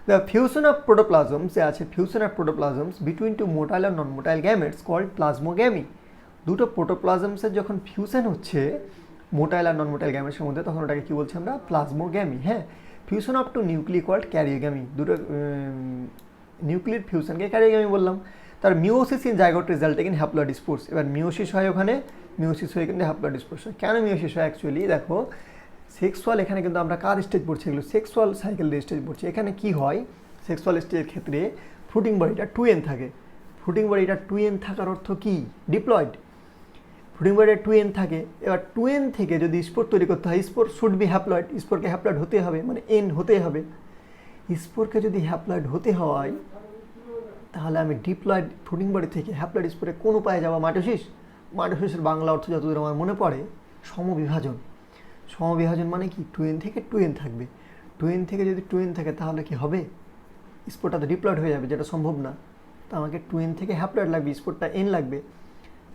দ্য ফিউশন অফ প্রোটোপ্লাজমস যে আছে, fusion of protoplasms between two motile আর non motile gametes called plasmogamy. দুটো প্রোটোপ্লাজমসের যখন ফিউশন হচ্ছে মোটাইল আর নন মোটাইল গ্যামেটসের মধ্যে, তখন ওটাকে কী বলছি আমরা? প্লাজমোগ্যামি। হ্যাঁ, fusion of two nuclei called karyogamy. দুটো নিউক্লিয়ার ফিউশনকে ক্যারিওগ্যামি বললাম। তার meiosis in zygote resulting in haploid spores. এবার মিওসিস হয় ওখানে, মিওসিস হয়ে কিন্তু হ্যাপ্লয়েড স্পোর্স হয়। কেন মিওসিস হয়? অ্যাকচুয়ালি দেখো, সেক্সুয়াল, এখানে কিন্তু আমরা কার স্টেজ পড়ছি? এগুলো সেক্সুয়াল সাইকেলের স্টেজ পড়ছি। এখানে কি হয়? সেক্সুয়াল স্টেজের ক্ষেত্রে ফ্রুটিং বডিটা 2n থাকে। ফ্রুটিং বডিটা 2n থাকার অর্থ কি? ডিপ্লয়েড। ফ্রুটিং বডিটা 2n থাকে। এবার 2n থেকে যদি স্পোর তৈরি করতে হয়, স্পোর শুড বি হ্যাপ্লয়েড, স্পোরকে হ্যাপ্লয়েড হতে হবে, মানে n হতে হবে। স্পোরকে যদি হ্যাপ্লয়েড হতে হয় তাহলে আমি ডিপ্লয়েড ফ্রুটিং বডি থেকে হ্যাপ্লয়েড স্পোরে কোন উপায়ে যাবো? মাইটোসিস। মাইটোসিসের বাংলা অর্থ যতদূর আমার মনে পড়ে, সমবিভাজন। সমবিভাজন মানে কি? 2n থেকে 2n থাকবে। 2n থেকে যদি 2n থাকে তাহলে কি হবে? স্পোরটা তো ডিপ্লয়েড হয়ে যাবে, যেটা সম্ভব না। তো আমাকে 2n থেকে হ্যাপ্লয়েড লাগবে, স্পোরটা n লাগবে।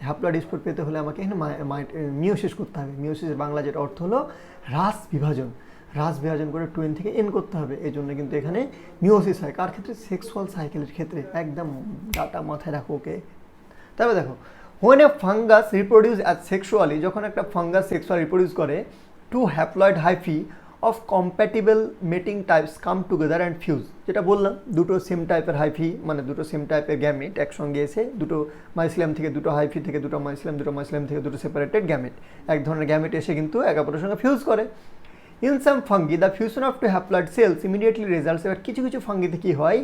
হ্যাপ্লয়েড স্পোর পেতে হলে আমাকে এখানে মিওসিস করতে হবে। মিওসিসের বাংলা যেটা অর্থ হলো হ্রাস বিভাজন। হ্রাস বিভাজন করে 2n থেকে n করতে হবে। এই জন্য কিন্তু এখানে মিওসিস হয়। কার ক্ষেত্রে? সেক্সুয়াল সাইকেলের ক্ষেত্রে। একদম ডাটা মাথায় রাখো, ওকে? তবে দেখো, when a fungus reproduce as sexually, যখন একটা ফাঙ্গাস সেক্সুয়াল রিপ্রোডিউস করে, two haploid hyphae of compatible mating types come together and fuse. যেটা বললাম, দুটো সেম টাইপের হাইফি, মানে দুটো সেম টাইপের গ্যামেট একসঙ্গে এসে, দুটো মাইসিলিয়াম থেকে দুটো হাইফি থেকে দুটো মাইসিলিয়াম, দুটো মাইসিলিয়াম থেকে দুটো সেপারেটেড গ্যামেট, এক ধরনের গ্যামেট এসে কিন্তু একে অপরের সঙ্গে ফিউজ করে। In some fungi the fusion of two haploid cells immediately results. এবার কিছু কিছু ফাঙ্গিতে কী হয়?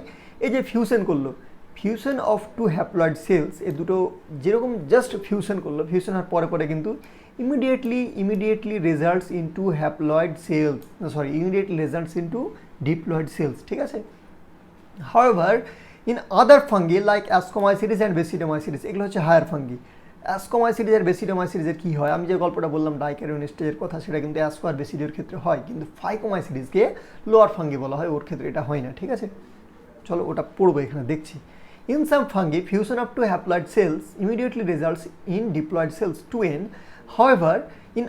এই যে ফিউশন করলো, fusion of two haploid cells, এ দুটো যেরকম জাস্ট ফিউশন করলো, ফিউশন হওয়ার পরে পরে কিন্তু immediately results into haploid cells, immediately results into diploid cells, ঠিক আছে? However in other fungi like ascomycetes and basidiomycetes, এগুলো হচ্ছে হায়ার ফাঙ্গি। অ্যাসকোমাইসিডিস আর বেসিডোমাইসিডিসের কী হয়? আমি যে গল্পটা বললাম ডাইক্যারিয়ন স্টেজের কথা, সেটা কিন্তু অ্যাসকো আর বেসিডোর ক্ষেত্রে হয়, কিন্তু ফাইকোমাইসিডিসকে লোয়ার ফাঙ্গি বলা হয়, ওর ক্ষেত্রে এটা হয় না, ঠিক আছে? চলো ওটা পড়বো, এখানে দেখছি। In some fungi, fusion of two haploid cells immediately results in diploid cells 2n. However, in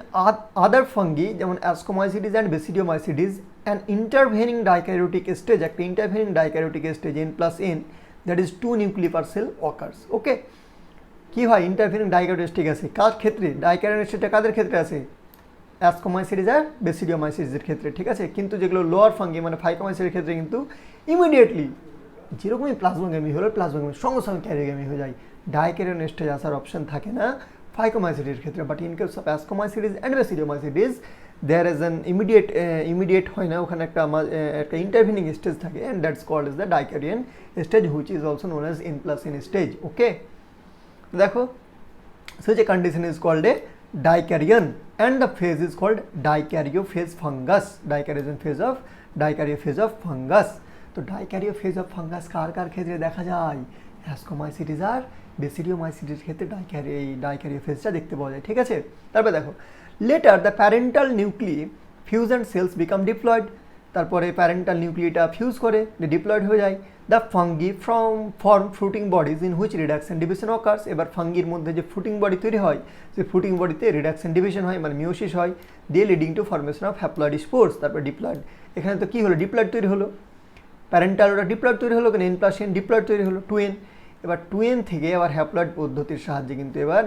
other fungi, যেমন Ascomycetes and Basidiomycetes, an intervening dikaryotic stage, একটা intervening dikaryotic stage n+n, that is 2 nuclei per cell occurs. Okay? কি হয়? intervening dikaryotic stage আছে কার ক্ষেত্রে? ডাইক্যারিয়ন স্টেজটা কাদের ক্ষেত্রে আছে? অ্যাসকোমাইসিডিস আর বেসিডিওমাইসিডিসের ক্ষেত্রে, ঠিক আছে? কিন্তু যেগুলো লোয়ার ফাঙ্গি মানে ফাইকোমাইসিডের ক্ষেত্রে কিন্তু ইমিডিয়েটলি যেরকমই প্লাজমোগ্যামি হলো, প্লাজমোগ্যামি সঙ্গে সঙ্গে ক্যারিওগ্যামি হয়ে যায়। ডাইক্যারিয়ন স্টেজ আসার অপশন থাকে না ফাইকোমাইসিডের ক্ষেত্রে। But in case of ascomycetes and basidiomycetes there is an immediate হয় না, ওখানে একটা ইন্টারভিনিং স্টেজ থাকে, and that's called is the dikaryon stage, which is also known as N+N stage. Okay, দেখো, such a condition is called a dikaryon and the phase is called dikaryophase fungus. Dikaryophase of fungus. তো ডাইক্যারিওফেজ of fungus কার কার ক্ষেত্রে দেখা যায়? অ্যাসকোমাইসিডিস আর বেসিডিওমাইসিডিস ক্ষেত্রে ডাইক্যারিওফেজটা দেখতে পাওয়া যায়, ঠিক আছে? তারপরে দেখো, later the parental nuclei fuse and cells become diploid. তারপরে প্যারেন্টাল নিউক্লিটা ফিউজ করে ডিপ্লয়েড হয়ে যায়। The fungi form fruiting bodies in which reduction division occurs. এবার ফাঙ্গির মধ্যে যে ফ্রুটিং বডি তৈরি হয়, সেই ফ্রুটিং বডিতে রিডাকশন ডিভিশন হয়, মানে মিওসিস হয়, দিয়ে leading to formation of haploid spores. তারপর ডিপ্লয়েড, এখানে তো কী হলো? ডিপ্লয়েড তৈরি হলো, প্যারেন্টাল ওটা ডিপ্লয়েড তৈরি হলো, কিন্তু N+N ডিপ্লয়েড তৈরি হলো 2n। এবার 2n থেকে আবার হ্যাপ্লয়েড পদ্ধতির সাহায্যে কিন্তু এবার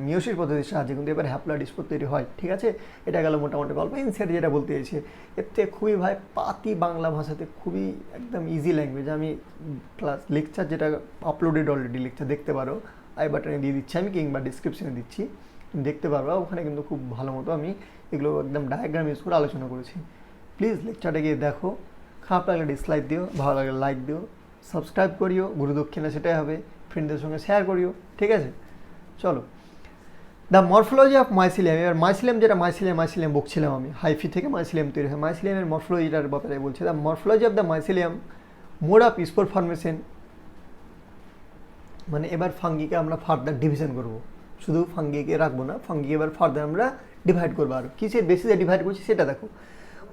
মিওসিস পদ্ধতির সাহায্যে কিন্তু এবার হ্যাপ্লয়েড স্পোর তৈরি হয়, ঠিক আছে? এটা গেল মোটামুটি গল্প। ইনসাইড যেটা বলতে চাইছে, এর থেকে খুবই ভাই পাতি বাংলা ভাষাতে, খুবই একদম ইজি ল্যাঙ্গুয়েজ। আমি ক্লাস লেকচার যেটা আপলোডেড অলরেডি, লেকচার দেখতে পারো, আই বাটনে দিয়ে দিচ্ছি আমি, কিংবা ডিসক্রিপশনে দিচ্ছি, তুমি দেখতে পারবা, ওখানে কিন্তু খুব ভালো মতো আমি এগুলো একদম ডায়াগ্রাম ইউজ করে আলোচনা করেছি। প্লিজ লেকচারটা গিয়ে দেখো, খারাপ লাগলে ডিসলাইক দিও, ভালো লাগলে লাইক দিও, সাবস্ক্রাইব করিও, গুরু দক্ষিণা সেটাই হবে, ফ্রেন্ডদের সঙ্গে শেয়ার করিও, ঠিক আছে? চলো, দ্য মরফোলজি অফ মাইসিলিয়াম। এবার মাইসিলিয়াম যেটা মাইসিলিয়াম বকছিলাম আমি, হাইফি থেকে মাইসিলিয়াম তৈরি হয়, মাইসিলিয়ামের মরফোলজিটার ব্যাপারে বলছে। The morphology of the mycelium, mode of spore formation. মানে এবার ফাঙ্গিকে আমরা ফার্দার ডিভিশন করব, শুধু ফাঙ্গিকে রাখবো না, ফাঙ্গিকে এবার ফার্দার আমরা ডিভাইড করবো। আর কিসের বেসিসে ডিভাইড করছি সেটা দেখো।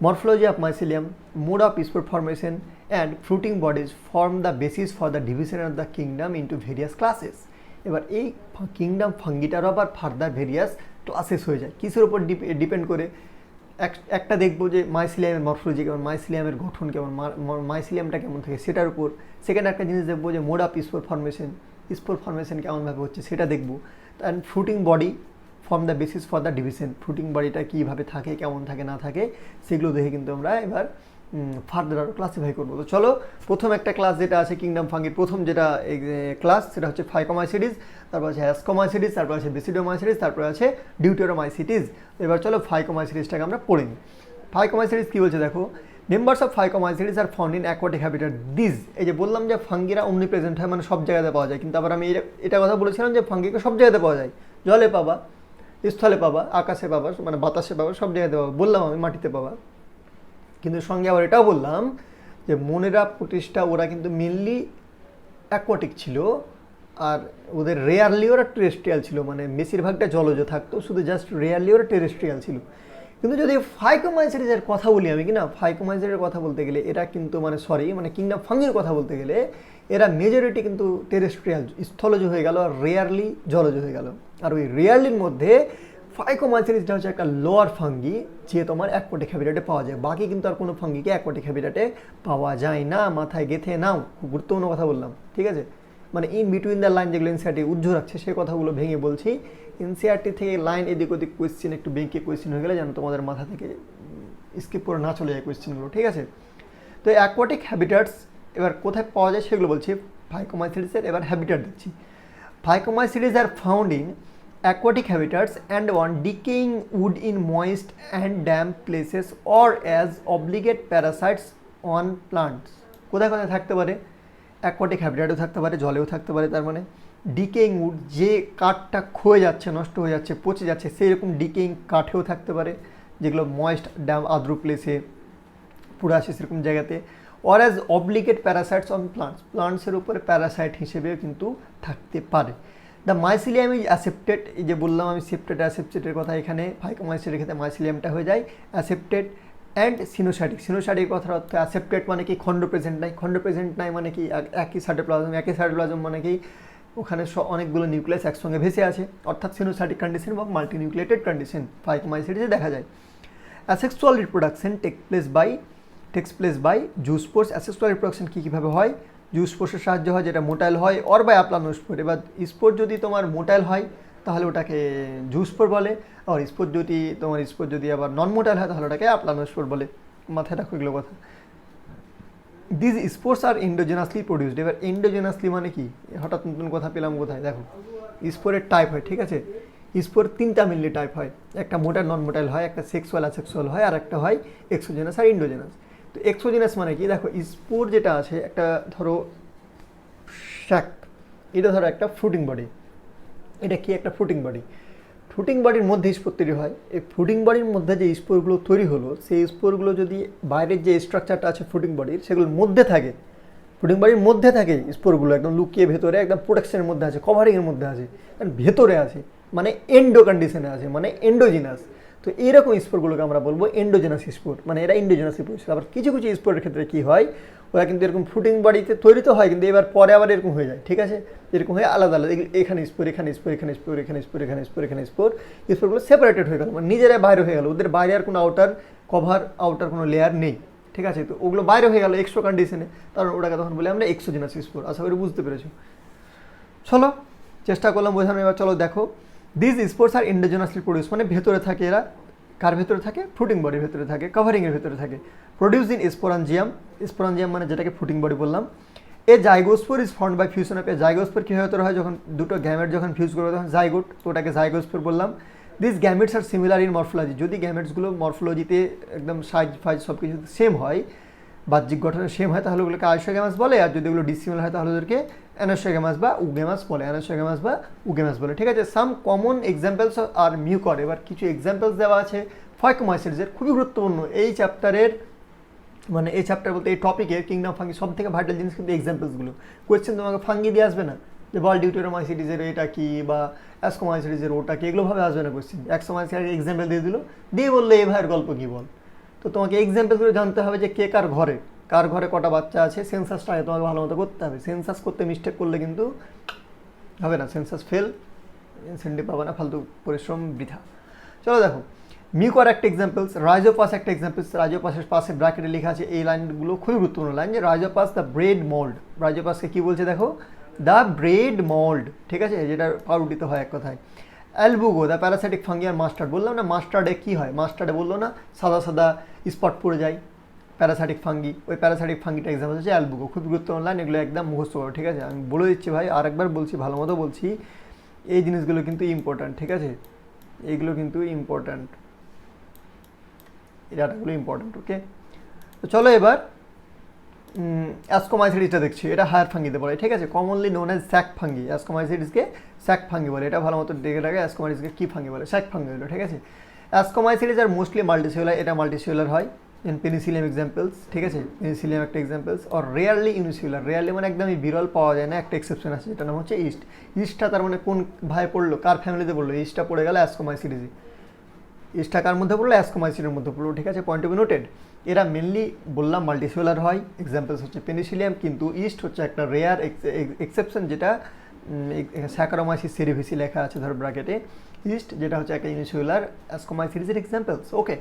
Morphology of mycelium, mode of spore formation and fruiting bodies form the basis for the division of the kingdom into various classes. এবার এই কিংডম ফাঙ্গিটারও আবার ফার্দার ভেরিয়াস ক্লাসেস হয়ে যায়। কিসের উপর ডিপেন্ড করে? একটা দেখবো যে মাইসিলিয়ামের মরফোলজি কেমন, মাইসিলিয়ামের গঠন কেমন, মাইসিলিয়ামটা কেমন থাকে সেটার উপর। সেকেন্ড একটা জিনিস দেখবো যে মোড অফ স্পোর ফরমেশন কেমনভাবে হচ্ছে সেটা দেখবো। And fruiting body form the basis for the division. Fruiting বডিটা কীভাবে থাকে, কেমন থাকে না থাকে, সেগুলো দেখে কিন্তু আমরা এবার ফার্দার আরও ক্লাসিফাই করবো। তো চলো, প্রথম একটা ক্লাস যেটা আছে কিংডম ফাঙ্গির, প্রথম যেটা ক্লাস সেটা হচ্ছে ফাইকোমাইসিটিস, তারপর আছে অ্যাসকোমাইসিটিস, তারপর আছে বেসিডোমাইসিটিস, তারপর আছে ডিউটেরোমাইসিটিস। এবার চলো ফাইকোমাইসিটিসটাকে আমরা পড়ে নিই। ফাইকোমাইসিটিস কী বলছে দেখো, members of phycomycetes are found in aquatic habitat. This, এই যে বললাম যে ফাঙ্গিরা অমনিপ্রেজেন্ট হয়, মানে সব জায়গাতে পাওয়া যায়, কিন্তু আবার আমি এটা কথা বলেছিলাম যে ফাঙ্গিকে সব জায়গাতে পাওয়া যায়, জলে পাবা, স্থলে পাবা, আকাশে পাবা, মানে বাতাসে পাবা, সব জায়গাতে পাবা, বললাম আমি মাটিতে পাবা। কিন্তু সঙ্গে আবার এটাও বললাম যে মনেরা প্রতিষ্ঠা ওরা কিন্তু মেনলি অ্যাকোয়াটিক ছিল, আর ওদের রেয়ারলি ওরা টেরেস্ট্রিয়াল ছিল, মানে বেশিরভাগটা জলজ থাকতো, শুধু জাস্ট রেয়ারলি ওরা টেরেস্ট্রিয়াল ছিল। কিন্তু যদি ফাইকোমাইসিটিসের কথা বলি আমি, কিনা ফাইকোমাইসিটিসের কথা বলতে গেলে এরা কিন্তু মানে কিংডম ফাঙ্গির কথা বলতে গেলে এরা মেজরিটি কিন্তু টেরেস্ট্রিয়াল, স্থলজ হয়ে গেল, আর রেয়ারলি জলজ হয়ে গেল। আর ওই রেয়ারলির মধ্যে ফাইকোমাইসিটিসটা হচ্ছে একটা লোয়ার ফাঙ্গি, যে তোমার অ্যাকোয়াটিক হ্যাবিটেটে পাওয়া যায়। বাকি কিন্তু আর কোনো ফাঙ্গিকে অ্যাকোয়াটিক হ্যাবিটেটে পাওয়া যায় না। মাথায় গেঁথে নাও, খুব গুরুত্বপূর্ণ কথা বললাম, ঠিক আছে? মানে ইন বিটুইন দ্য লাইন যেগুলো এনসিআরটি উজ্জ্ব রাখছে সে কথাগুলো ভেঙে বলছি। এনসিআরটি থেকে লাইন এদিক ওদিক কোয়েশ্চেন একটু বেঁকে কোয়েশ্চেন হয়ে গেলে যেন তোমাদের মাথা থেকে স্কিপ করে না চলে যায় কোয়েশ্চেনগুলো, ঠিক আছে? তো অ্যাকোয়াটিক হ্যাবিটাটস এবার কোথায় পাওয়া যায় সেগুলো বলছি। ফাইকোমাইসিটিসের এবার হ্যাবিটাট দিচ্ছি। Phycomycetes are found in aquatic habitats and on decaying wood in moist and damp places or as obligate parasites on plants. কোথায় কোথায় থাকতে পারে? অ্যাকোয়াটিক হ্যাবিটাটেও থাকতে পারে, জলেও থাকতে পারে। তার মানে ডিকেইং উড, যে কাঠটা ক্ষয়ে যাচ্ছে, নষ্ট হয়ে যাচ্ছে, পচে যাচ্ছে, সেই রকম ডিকেইং কাঠেও থাকতে পারে, যেগুলো ময়েস্ট ড্যাম আর্দ্র প্লেসে পুরো আসে সেরকম জায়গাতে। Or as obligate parasites on প্লান্টসের উপরে প্যারাসাইট হিসেবেও কিন্তু থাকতে পারে। দ্য মাইসিলিয়াম ইজ অ্যাসেপ্টেড, এই যে বললাম আমি অ্যাসেপ্টেডের কথা, এখানে ফাইকোমাইসিটিসের ক্ষেত্রে মাইসিলিয়ামটা হয়ে যায় অ্যাসেপ্টেড। অ্যান্ড সিনোসাইটিক কথার অর্থ অ্যাসেপ্টেড মানে কি খণ্ড প্রেজেন্ট নাই মানে কি একই সাইটোপ্লাজম মানে কি ওখানে অনেকগুলো নিউক্লিয়াস একসঙ্গে ভেসে আছে, অর্থাৎ সিনোসাইটিক কন্ডিশন এবং মাল্টিনিউক্লিয়েটেড কন্ডিশন ফাইকোমাইসিটিসে দেখা যায়। Asexual reproduction takes place by zoospores. Asexual reproduction কীভাবে হয়? জুস্পোর্সের সাহায্য হয়, যেটা মোটাইল হয়, অর বাই অ্যাপ্লানোস্পোর। এবার স্পোর যদি তোমার মোটাইল হয় তাহলে ওটাকে জুস্পোর বলে, আর স্পোর যদি আবার নন মোটাইল হয় তাহলে ওটাকে অ্যাপ্লানোস্পোর বলে। মাথায় রাখো এগুলো কথা। This spores are endogenously produced. এবার এন্ডোজেনাসলি মানে কি? হঠাৎ নতুন কথা পেলাম কোথায়? দেখো, স্পোরের টাইপ হয়, ঠিক আছে? স্পোর তিনটা মেনলি টাইপ হয়, একটা মোটাইল নন মোটাইল হয়, একটা সেক্সুয়াল অ্যাসেক্সুয়াল হয়, আর একটা হয় এক্সোজেনাস আর ইন্ডোজেনাস। তো এক্সোজেনাস মানে কি? দেখো, স্পোর যেটা আছে, একটা ধরো শ্যাক, এটা ধরো একটা ফ্রুটিং বডি, এটা কি একটা ফ্রুটিং বডির মধ্যে স্পোর তৈরি হয়। এই ফ্রুটিং বডির মধ্যে যে স্পোরগুলো তৈরি হলো, সেই স্পোরগুলো যদি বাইরের যে স্ট্রাকচারটা আছে ফ্রুটিং বডির, সেগুলোর মধ্যে থাকে, ফ্রুটিং বডির মধ্যে থাকে স্পোরগুলো একদম লুকিয়ে ভেতরে, একদম প্রোটেকশনের মধ্যে আছে, কভারিংয়ের মধ্যে আছে, ভেতরে আছে, মানে এন্ডো কন্ডিশনে আছে, মানে এন্ডোজিনাস। তো এইরকম স্পোরগুলোকে আমরা বলবো এন্ডোজেনাস স্পোর, মানে এরা এন্ডোজেনাসই পরিচিত। আবার কিছু স্পোরের ক্ষেত্রে কী হয়, ওরা কিন্তু এরকম ফ্রুটিং বডিতে তৈরি তো হয়, কিন্তু এবার পরে আবার এরকম হয়ে যায়, ঠিক আছে? এরকম হয়ে আলাদা এখানে স্পোরগুলো সেপারেটেড হয়ে গেল, মানে নিজেরাই বাইরে হয়ে গেল, ওদের বাইরে আর কোনো আউটার কোনো লেয়ার নেই, ঠিক আছে? তো ওগুলো বাইরে হয়ে গেল এক্সট্রা কন্ডিশনে, কারণ ওটাকে তখন বলে আমরা এক্সোজেনাস স্পোর। আশা করি বুঝতে পেরেছো। চলো, চেষ্টা করলাম বোঝানো, এবার চলো দেখো। This spores are endogenously produce, মানে ভেতরে থাকে এরা, কার ভেতরে থাকে? ফ্রুটিং বডির ভেতরে থাকে, কভারিংয়ের ভেতরে থাকে। প্রডিউস ইন স্পোরাঞ্জিয়াম মানে যেটাকে ফ্রুটিং বডি বললাম। A zygospore is formed by fusion of a zygospore কীভাবে তৈরি হয় যখন দুটো গ্যামেট যখন ফিউজ করবে তখন জাইগোট, তো ওটাকে জাইগোস্পোর বললাম। This gametes are similar in morphology, যদি গ্যামেটসগুলো মরফোলজিতে একদম সাইজ ফাইজ সব কিছু সেম হয়, বাহ্যিক গঠনে সেম হয়, তাহলে ওগুলোকে আইসোগ্যামাস বলে। আর যদি ওগুলো ডিসিমিলার হয় তাহলে ওদেরকে অ্যানোসোগ্যামাস বা উগ্যামাস বলে, অ্যানোসোগ্যামাস বা উগ্যামাস বলে। ঠিক আছে, সাম কমন এক্সাম্পলস আর মিউকর, এবার কিছু এক্সাম্পলস দেওয়া আছে ফাইকোমাইসিটিসের, খুবই গুরুত্বপূর্ণ এই চ্যাপ্টারের, মানে এই চ্যাপ্টার বলতে এই টপিকের কিংডম ফাঙ্গি সব থেকে ভাইটাল জিনিস কিন্তু এক্সাম্পলসগুলো। কোয়েশ্চেন তোমাকে ফাঙ্গি দিয়ে আসবে না যে বল ডিউটেরোমাইসিটিসের এটা কি বা অ্যাসকোমাইসিটিসের ওটা কি, এগুলোভাবে আসবে না কোয়েশ্চেন। অ্যাসকোমাইসিটিস এক্সাম্পল দিয়ে দিল, দিয়ে বললো এই ভাইয়ের গল্প কী বল। তো তোমাকে এক্সাম্পলগুলো জানতে হবে যে কে কার ঘরে কটা বাচ্চা আছে, সেন্সাসটা আগে তোমাকে ভালো মতো করতে হবে। সেন্সাস করতে মিস্টেক করলে কিন্তু হবে না, সেন্সাস ফেল, ইনসেন্টিভ পাবে না, ফালতু পরিশ্রম বৃথা। চলো দেখো, মিউকর একটা এক্সাম্পলস, রাইজোপাস একটা এক্সাম্পলস। রাইজোপাসের পাশে ব্র্যাকেটে লেখা আছে এই লাইনগুলো খুবই গুরুত্বপূর্ণ লাইন, যে রাইজোপাস দ্য ব্রেড মোল্ড। রাইজোপাসকে কী বলছে দেখো, দ্য ব্রেড মোল্ড, ঠিক আছে, যেটা পাউরুটিতে হয় এক কথায়। Albugo the parasitic fungi are mustard, বললাম না মাস্টার্ডে কী হয়, মাস্টার্ডে বললো না সাদা সাদা স্পট পড়ে যায়, প্যারাসাইটিক ফাঙ্গি, ওই প্যারাসাইটিক ফাঙ্গিটা এক্সাম্পল হচ্ছে অ্যালবুগো। খুব গুরুত্বপূর্ণ লাইন, এগুলো একদম মুখস্থ করো। ঠিক আছে, আমি বলে দিচ্ছি ভাই, আরেকবার বলছি, ভালো মতো বলছি, এই জিনিসগুলো কিন্তু ইম্পর্ট্যান্ট। ঠিক আছে, এইগুলো কিন্তু ইম্পর্ট্যান্ট, এই ডাটাগুলো ইম্পর্ট্যান্ট। ওকে, তো চলো এবার অ্যাসকোমাইসিটিসটা দেখছি, এটা হায়ার ফাঙ্গিতে পড়ে। ঠিক আছে, commonly known as sac fungi, অ্যাসকোমাইসিটিসকে স্যাক ফাঙ্গি বলে, এটা ভালো মতো দেখে রাখে। অ্যাসকোমাইসিটিসকে কী ফাঙ্গি বলে, স্যাক ফাঙ্গি হলো। ঠিক আছে, অ্যাসকোমাইসিটিস আর মোস্টলি মাল্টিসেলুলার, এটা মাল্টিসেলুলার হয়। ইন পেনিসিলিয়াম এক্সাম্পলস, ঠিক আছে, পেনিসিলিয়াম একটা examples. Are rarely unicellular, rarely মানে একদমই বিরল, পাওয়া যায় না, একটা এক্সেপশন আছে, যেটা নাম হচ্ছে ইস্ট। ইস্টটা তার মানে কোন ভাই পড়লো, কার ফ্যামিলিতে পড়লো, ইস্টটা পড়ে গেলে অ্যাসকোমাইসিটিসে, ইস্টটা কার মধ্যে পড়লো, অ্যাসকোমাইসিটিসের মধ্যে পড়লো। ঠিক আছে, পয়েন্ট টু বি নোটেড। এরা মেনলি বললাম মাল্টিসেলুলার হয়, এক্সাম্পলস হচ্ছে পেনিসিলিয়াম, কিন্তু ইস্ট হচ্ছে একটা রেয়ার এক্সেপশন, যেটা স্যাকারোমাইসিস সেরিভিসি লেখা আছে ধর ব্র্যাকেটে, ইস্ট, যেটা হচ্ছে একটা ইউনিসেলুলার অ্যাসকোমাইসিটিসের এক্সাম্পলস। ওকে,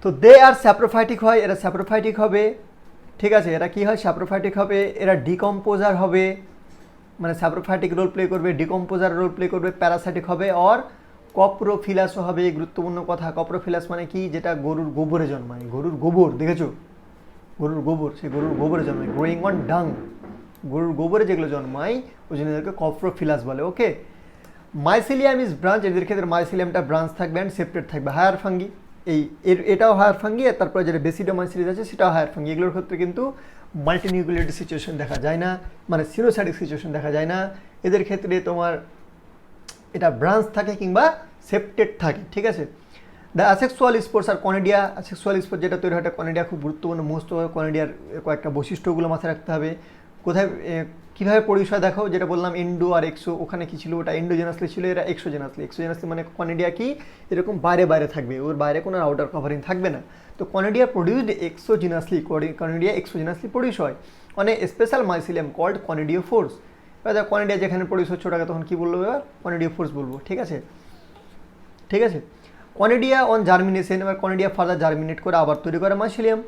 তো দে আর স্যাপ্রোফাইটিক হয়, এরা স্যাপ্রোফাইটিক হবে। ঠিক আছে, এরা কী হয়, স্যাপ্রোফাইটিক হবে, এরা ডিকম্পোজার হবে, মানে স্যাপ্রোফাইটিক রোল প্লে করবে, ডিকম্পোজার রোল প্লে করবে, প্যারাসাইটিক হবে, আর কপ্রোফিলাসও হবে। গুরুত্বপূর্ণ কথা, কপ্রোফিলাস মানে কি, যেটা গরুর গোবরে জন্মায়, গরুর গোবর দেখেছো, গরুর গোবর, সেই গরুর গোবরে জন্মায়, গ্রোয়িং অন ডাং, গরুর গোবরে যেগুলো জন্মায় ওই জন্য এদেরকে কপ্রোফিলাস বলে। ওকে, মাইসিলিয়াম ইজ ব্রাঞ্চ, এদের ক্ষেত্রে মাইসিলিয়ামটা ব্রাঞ্চ থাকবে অ্যান্ড সেপারেট থাকবে। হায়ার ফাঙ্গি, এটাও হায়ার ফাঙ্গি, আর তারপরে যেটা বেসিডোমাইসিলিস আছে সেটাও হায়ার ফাঙ্গি। এগুলোর ক্ষেত্রে কিন্তু মাল্টিনিউক্লিয়েটেড সিচুয়েশন দেখা যায় না, মানে সিনোসাইডিক সিচুয়েশন দেখা যায় না। এদের ক্ষেত্রে তোমার এটা ব্রাঞ্চ থাকে কিংবা সেপ্টেড থাকে। ঠিক আছে, the asexual spores are conidia, asexual spore যেটা তৈরি হয় কনেডিয়া, খুব গুরুত্বপূর্ণ মুহূর্ত। কনেডিয়ার কয়েকটা বৈশিষ্ট্যগুলো মাথায় রাখতে হবে। কোথায় কীভাবে পরিচয় দেখো, যেটা বললাম এন্ডো আর এক্সো, ওখানে কী ছিল, ওটা এন্ডোজেনাসলি ছিল, এরা এক্সোজেনাসলি। এক্সোজেনাসলি মানে কনেডিয়া কি এরকম বাইরে বাইরে থাকবে, ওর বাইরে কোনো আউটার কভারিং থাকবে না। তো conidia produced exogenously, conidia exogenously produce হয় on a special mycelium called conidiophores. এবার কনেডিয়া যেখানে প্রডিউস হচ্ছে ওটাকে তখন কী বলবো, এবার কনেডিও ফোর্স বলবো। ঠিক আছে, ঠিক আছে, কনেডিয়া অন জার্মিনেশন, এবার কনেডিয়া ফার্দার জার্মিনেট করে আবার তৈরি করে mycelium.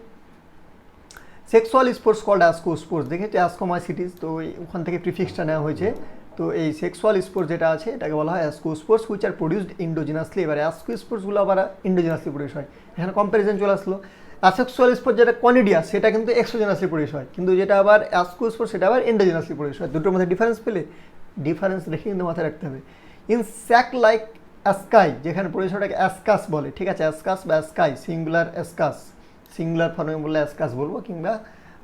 Sexual spores called ascospores, দেখেছি অ্যাসকোমাইসিটিস, তো ওখান থেকে প্রিফিক্সটা নেওয়া হয়েছে। তো এই সেক্সুয়াল স্পোর্টস যেটা আছে এটাকে বলা হয় অ্যাসকো স্পোর্টস, হুইচ আর প্রডিউসড ইন্ডোজিনাসলি। এবার অ্যাসকো স্পোর্টসগুলো আবার ইন্ডোজিনাসলি প্রডিউস হয়, এখানে কম্প্যারিজন চলে আসলো। অ্যাসেক্সুয়াল স্পোর্টস যেটা কনেডিয়া, সেটা কিন্তু এক্সোজেনাসলি প্রডিউস হয়, কিন্তু যেটা আবার অ্যাসকো স্পোর্টস সেটা আবার ইন্ডোজিনাসলি প্রডিউস হয়। দুটোর মধ্যে ডিফারেন্স পেলে, ডিফারেন্স রেখে কিন্তু মাথায় রাখতে হবে। ইন স্যাক লাইক অ্যাসকাই, যেখানে প্রডিউস ওটাকে অ্যাসকাস বলে। ঠিক আছে, অ্যাসকাস বা অ্যাসকাই, সিঙ্গুলার অ্যাসকাস, সিঙ্গুলার ফর্মে বললে অ্যাসকাস বলবো, কিংবা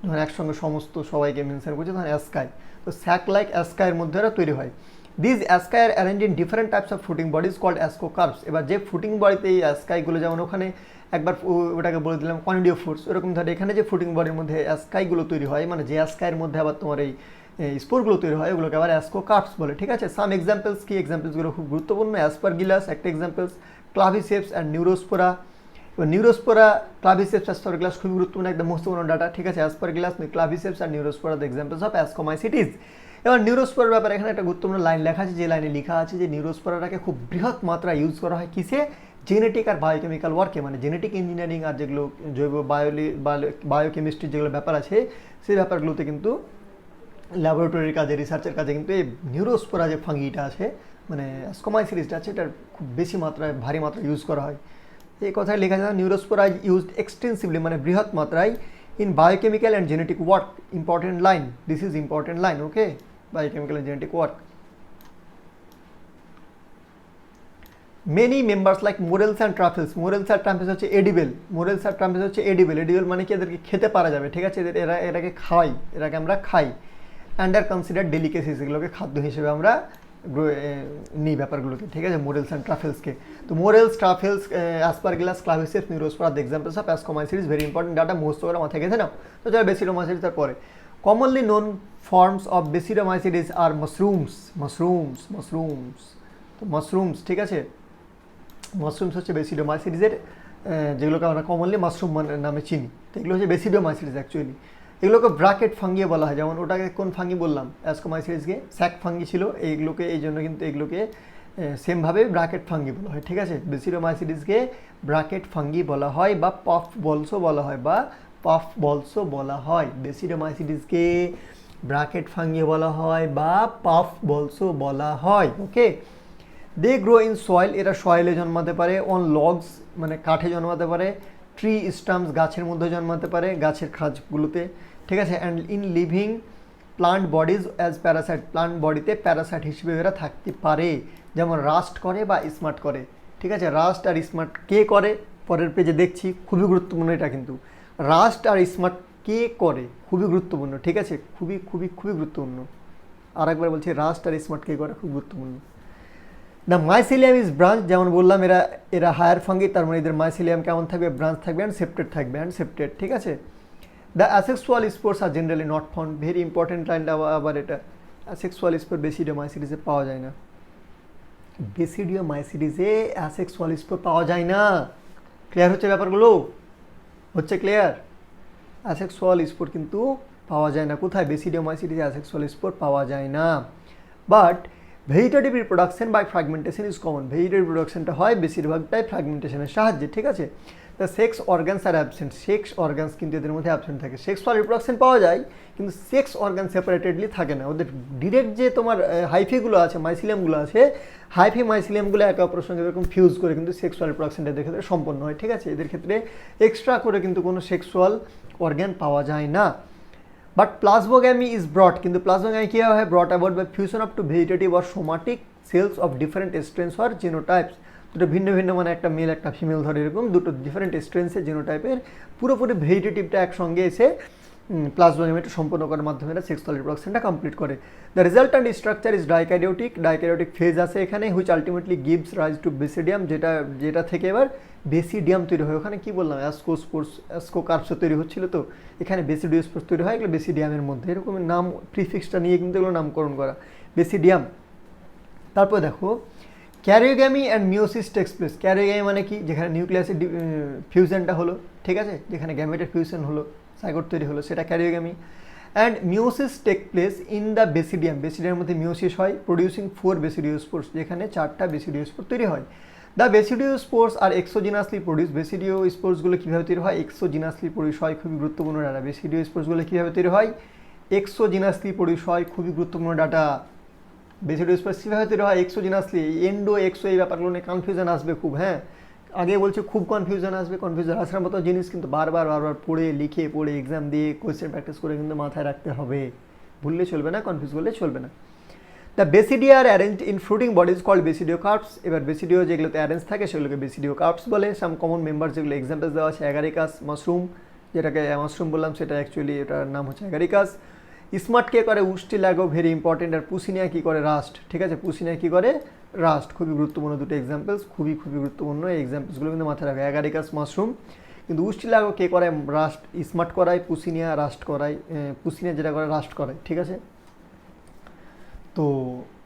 ধরেন একসঙ্গে সমস্ত সবাইকে মেনশন করছে তখন অ্যাসকাই। তো স্যাক লাইক অ্যাসকাইয়ের মধ্যে ওরা তৈরি হয়। This asci are arrange in different types of fruiting bodies called ascocarps. এবার যে ফুটিং বডিতে এই অ্যাসকাইগুলো, যেমন ওখানে একবার ওটাকে বলে দিলাম কনেডিও ফোর্স, ওরকম ধরে এখানে যে ফুটিং বডির মধ্যে অ্যাসকাইগুলো তৈরি হয়, মানে যে অ্যাসকাইয়ের মধ্যে আবার তোমার এই স্পোরগুলো তৈরি হয়, ওগুলোকে আবার অ্যাসকোকার্পস বলে। ঠিক আছে, সাম এক্সাম্পলস, কি এক্সাম্পলসগুলো খুব গুরুত্বপূর্ণ। অ্যাসপারগিলাস একটা এক্সাম্পলস, ক্লাভিসেপস অ্যান্ড নিউরোস্পোরা। এবার নিউরোস্পোরা, ক্লাভিসেপস, অ্যাসপারগিলাস খুবই গুরুত্বপূর্ণ, একদম মহত্বপূর্ণ ডাটা। ঠিক আছে, Aspergillus, Claviceps are Neurospora the examples of ascomycetes. এবার নিউরোস্পোরার ব্যাপারে এখানে একটা গুরুত্বপূর্ণ লাইন লেখা আছে, যে লাইনে লেখা আছে যে নিউরোস্পোরাটাকে খুব বৃহৎ মাত্রায় ইউজ করা হয় কিসে, জেনেটিক আর বায়োকেমিক্যাল ওয়ার্কে, মানে জেনেটিক ইঞ্জিনিয়ারিং আর যেগুলো জৈব বায়োকেমিস্ট্রির যেগুলো ব্যাপার আছে সেই ব্যাপারগুলোতে কিন্তু ল্যাবরেটরির কাজে, রিসার্চের কাজে কিন্তু এই নিউরোস্পোরা যে ফাঙ্গিটা আছে, মানে অ্যাসকোমাইসিটিসটা আছে, এটার খুব বেশি মাত্রায়, ভারী মাত্রায় ইউজ করা হয়। এই কথায় লেখা যায় নিউরোস্পোরা ইউজড এক্সটেন্সিভলি, মানে বৃহৎ মাত্রায় in biochemical and genetic work. Important line, this is important line, okay? Biochemical and genetic work. Many members like morels and truffles. Morels and truffles হচ্ছে edible. Morels and truffles হচ্ছে edible. Edible মানে কি এদেরকে খেতে পারা যাবে, ঠিক আছে? এরাকে খাই, এরাকে আমরা খাই, and are considered delicacies. এগুলোকে খাদ্য হিসেবে আমরা নিই ব্যাপারগুলোকে, ঠিক আছে? মোরেলস অ্যান্ড ট্রাফেলসকে। তো morels, truffles, Aspergillus, Claviceps, Neurospora are the examples of ascomycetes. Very important data, মুখস্থ করে মাথায় গেছে নাও। তো যারা বেসিডোমাইসিডিস তারপরে commonly known forms of basidiomycetes are mushrooms. তো মাশরুমস, ঠিক আছে? মাশরুমস হচ্ছে বেসিডোমাইসিডিসের, যেগুলোকে আমরা কমনলি মাশরুম নামে চিনি। তো এগুলো হচ্ছে বেসিডোমাইসিডিস অ্যাকচুয়ালি। এগুলোকে ব্রাকেট ফাঙ্গি বলা হয়। যেমন ওটাকে কোন ফাঙ্গি বললাম? অ্যাসকোমাইসিডিসকে স্যাক ফাঙ্গি ছিল, এইগুলোকে এই জন্য কিন্তু এগুলোকে সেমভাবে ব্রাকেট ফাঙ্গি বলা হয়, ঠিক আছে? বেসিডোমাইসিডিসকে ব্রাকেট ফাঙ্গি বলা হয় বা পাফ বলসও বলা হয়, বেসিডোমাইসিডিসকে ব্রাকেট ফাঙ্গি বলা হয় বা পাফ বলসও বলা হয়, ওকে? দে গ্রো ইন সয়েল, এরা সয়েলে জন্মাতে পারে, অন লগস মানে কাঠে জন্মাতে পারে, ট্রি স্টাম্পস গাছের মধ্যে জন্মাতে পারে, গাছের খাঁজগুলোতে, ঠিক আছে? And in living plant bodies as Parasite, plant বডিতে প্যারাসাইট হিসেবে এরা থাকতে পারে, যেমন রাস্ট করে বা স্মার্ট করে, ঠিক আছে? রাস্ট আর স্মার্ট কে করে পরের পেজে দেখছি, খুবই গুরুত্বপূর্ণ এটা কিন্তু। রাস্ট আর স্মার্ট কে করে খুবই গুরুত্বপূর্ণ, ঠিক আছে? খুবই গুরুত্বপূর্ণ। আর একবার বলছি, রাস্ট আর স্মার্ট কে করে খুব গুরুত্বপূর্ণ। দ্য মাইসিলিয়াম ইজ ব্রাঞ্চ, যেমন বললাম এরা হায়ার ফাঙ্গি, তার মানে এদের মাইসিলিয়াম কেমন থাকবে? ব্রাঞ্চ থাকবে অ্যান্ড সেপ্টেড, ঠিক আছে? The asexual spores are generally not found. Very important line আবার এটা। অ্যাসেক্সুয়াল স্পোর বেসিডিওমাইসিডিসে পাওয়া যায় না, বেসিডিওমাইসিডিসে অ্যাসেক্সুয়াল স্পোর পাওয়া যায় না। ক্লিয়ার হচ্ছে ব্যাপারগুলো? হচ্ছে ক্লিয়ার? অ্যাসেক্সুয়াল স্পোর কিন্তু পাওয়া যায় না কোথায়? বেসিডিওমাইসিডিসে অ্যাসেক্সুয়াল স্পোর পাওয়া যায় না। But vegetative reproduction by fragmentation is common. Vegetative রিপ্রোডাকশনটা হয় বেশিরভাগটাই ফ্র্যাগমেন্টেশনের সাহায্যে, ঠিক আছে? The sex organs are absent, sex organs কিন্তু এদের মধ্যে অ্যাবসেন্ট থাকে। সেক্সুয়াল রিপ্রোডাকশন পাওয়া যায় কিন্তু সেক্স অর্গান সেপারেটেডলি থাকে না। ওদের ডিরেক্ট যে তোমার হাইফিগুলো আছে, মাইসিলিয়ামগুলো আছে, হাইফি মাইসিলিয়ামগুলো একে অপরের সঙ্গে এরকম ফিউজ করে কিন্তু সেক্সুয়াল রিপ্রোডাকশনটা এদের ক্ষেত্রে সম্পন্ন হয়, ঠিক আছে? এদের ক্ষেত্রে এক্সট্রা করে কিন্তু কোনো সেক্সুয়াল অর্গান পাওয়া যায় না। বাট প্লাজমোগ্যামি ইজ ব্রট, কিন্তু প্লাজমোগ্যামি কী হয়? Brought about by fusion of two vegetative or somatic cells of different strains or genotypes. দুটো ভিন্ন ভিন্ন, মানে একটা মেল একটা ফিমেল ধরে এরকম দুটো ডিফারেন্ট স্ট্রেন্সের জিনোটাইপের পুরোপুরি ভেজিটেটিভটা একসঙ্গে এসে প্লাজমোগ্যামিটা সম্পন্ন করার মাধ্যমে এরা সেক্সুয়াল রিপ্রোডাকশনটা কমপ্লিট করে। The resultant structure is dikaryotic phase আছে এখানে, which ultimately gives rise to basidium, যেটা থেকে এবার বেসিডিয়াম তৈরি হয়। ওখানে কী বললাম? অ্যাসকোকার্পসও তৈরি হচ্ছিল, তো এখানে বেসিডিওস্পোর্স তৈরি হয় এগুলো বেসিডিয়ামের মধ্যে। এরকম নাম প্রিফিক্সটা নিয়ে কিন্তু এগুলো নামকরণ করা, বেসিডিয়াম। তারপর দেখো ক্যারিওগ্যামি অ্যান্ড মিওসিস টেক্স প্লেস। ক্যারিওগ্যামি মানে কি? যেখানে নিউক্লিয়াসের ফিউশনটা হলো, ঠিক আছে? যেখানে গ্যামেটের ফিউশন হলো, সাইগোট তৈরি হলো, সেটা karyogamy. And meiosis take place in the basidium, বেসিডিয়ামের মধ্যে মিওসিস হয়, প্রডিউসিং 4 বেসিডিওস্পোর্স, যেখানে 4টা বেসিডিওস্পোর তৈরি হয়। দ্য বেসিডিওস্পোর্স আর এক্সোজিনাসলি প্রডিউস, বেসিডিওস্পোর্সগুলো কীভাবে তৈরি হয়? এক্সোজিনাসলি প্রডিউস হয়, খুবই গুরুত্বপূর্ণ ডাটা। বেসিডিওস্পোর্সগুলো কীভাবে তৈরি হয়? এক্সোজিনাসলি প্রডিউস হয়, খুবই গুরুত্বপূর্ণ ডাটা। বেসিডিওস্পোর্স কীভাবে তৈরি হয়? এক্সোজিনাসলি। এন্ডো এক্সো এই ব্যাপারগুলো নিয়ে কনফিউশন আসবে খুব, হ্যাঁ? আগে বলছি খুব কনফিউশন আসবে, কনফিউশন আসার মতো জিনিস কিন্তু বারবার পড়ে লিখে পড়ে এক্সাম দিয়ে কোয়েশ্চেন প্র্যাকটিস করে কিন্তু মাথায় রাখতে হবে। ভুললে চলবে না, কনফিউজ করলে চলবে না। The basidia are arrange in fruiting bodies called basidiocarps. এবার বেসিডিও যেগুলোতে অ্যারেঞ্জ থাকে সেগুলোকে বেসিডিও কার্পস বলে। সাম কমন মেম্বার যেগুলো এক্সাম্পলস দেওয়া আছে, অ্যাগারিকাস, মাশরুম, যেটাকে মাশরুম বললাম সেটা অ্যাকচুয়ালি এটার নাম হচ্ছে অ্যাগারিকাস। স্মার্ট কে করে? উস্টিলাগো, ভেরি ইম্পর্টেন্ট। আর পুসিনিয়া কী করে? রাস্ট, ঠিক আছে? পুসিনিয়া কী করে? রাস্ট। খুবই গুরুত্বপূর্ণ দুটো এক্সাম্পলস, খুবই গুরুত্বপূর্ণ এই এক্সাম্পলসগুলো কিন্তু মাথায় রাখবে। Agaricus, mushroom. কিন্তু উস্টিলাগো কে করে? রাস্ট, স্মার্ট করায়। পুসিনিয়া রাস্ট করায়, পুসিনিয়া যেটা করে রাস্ট করায়, ঠিক আছে? তো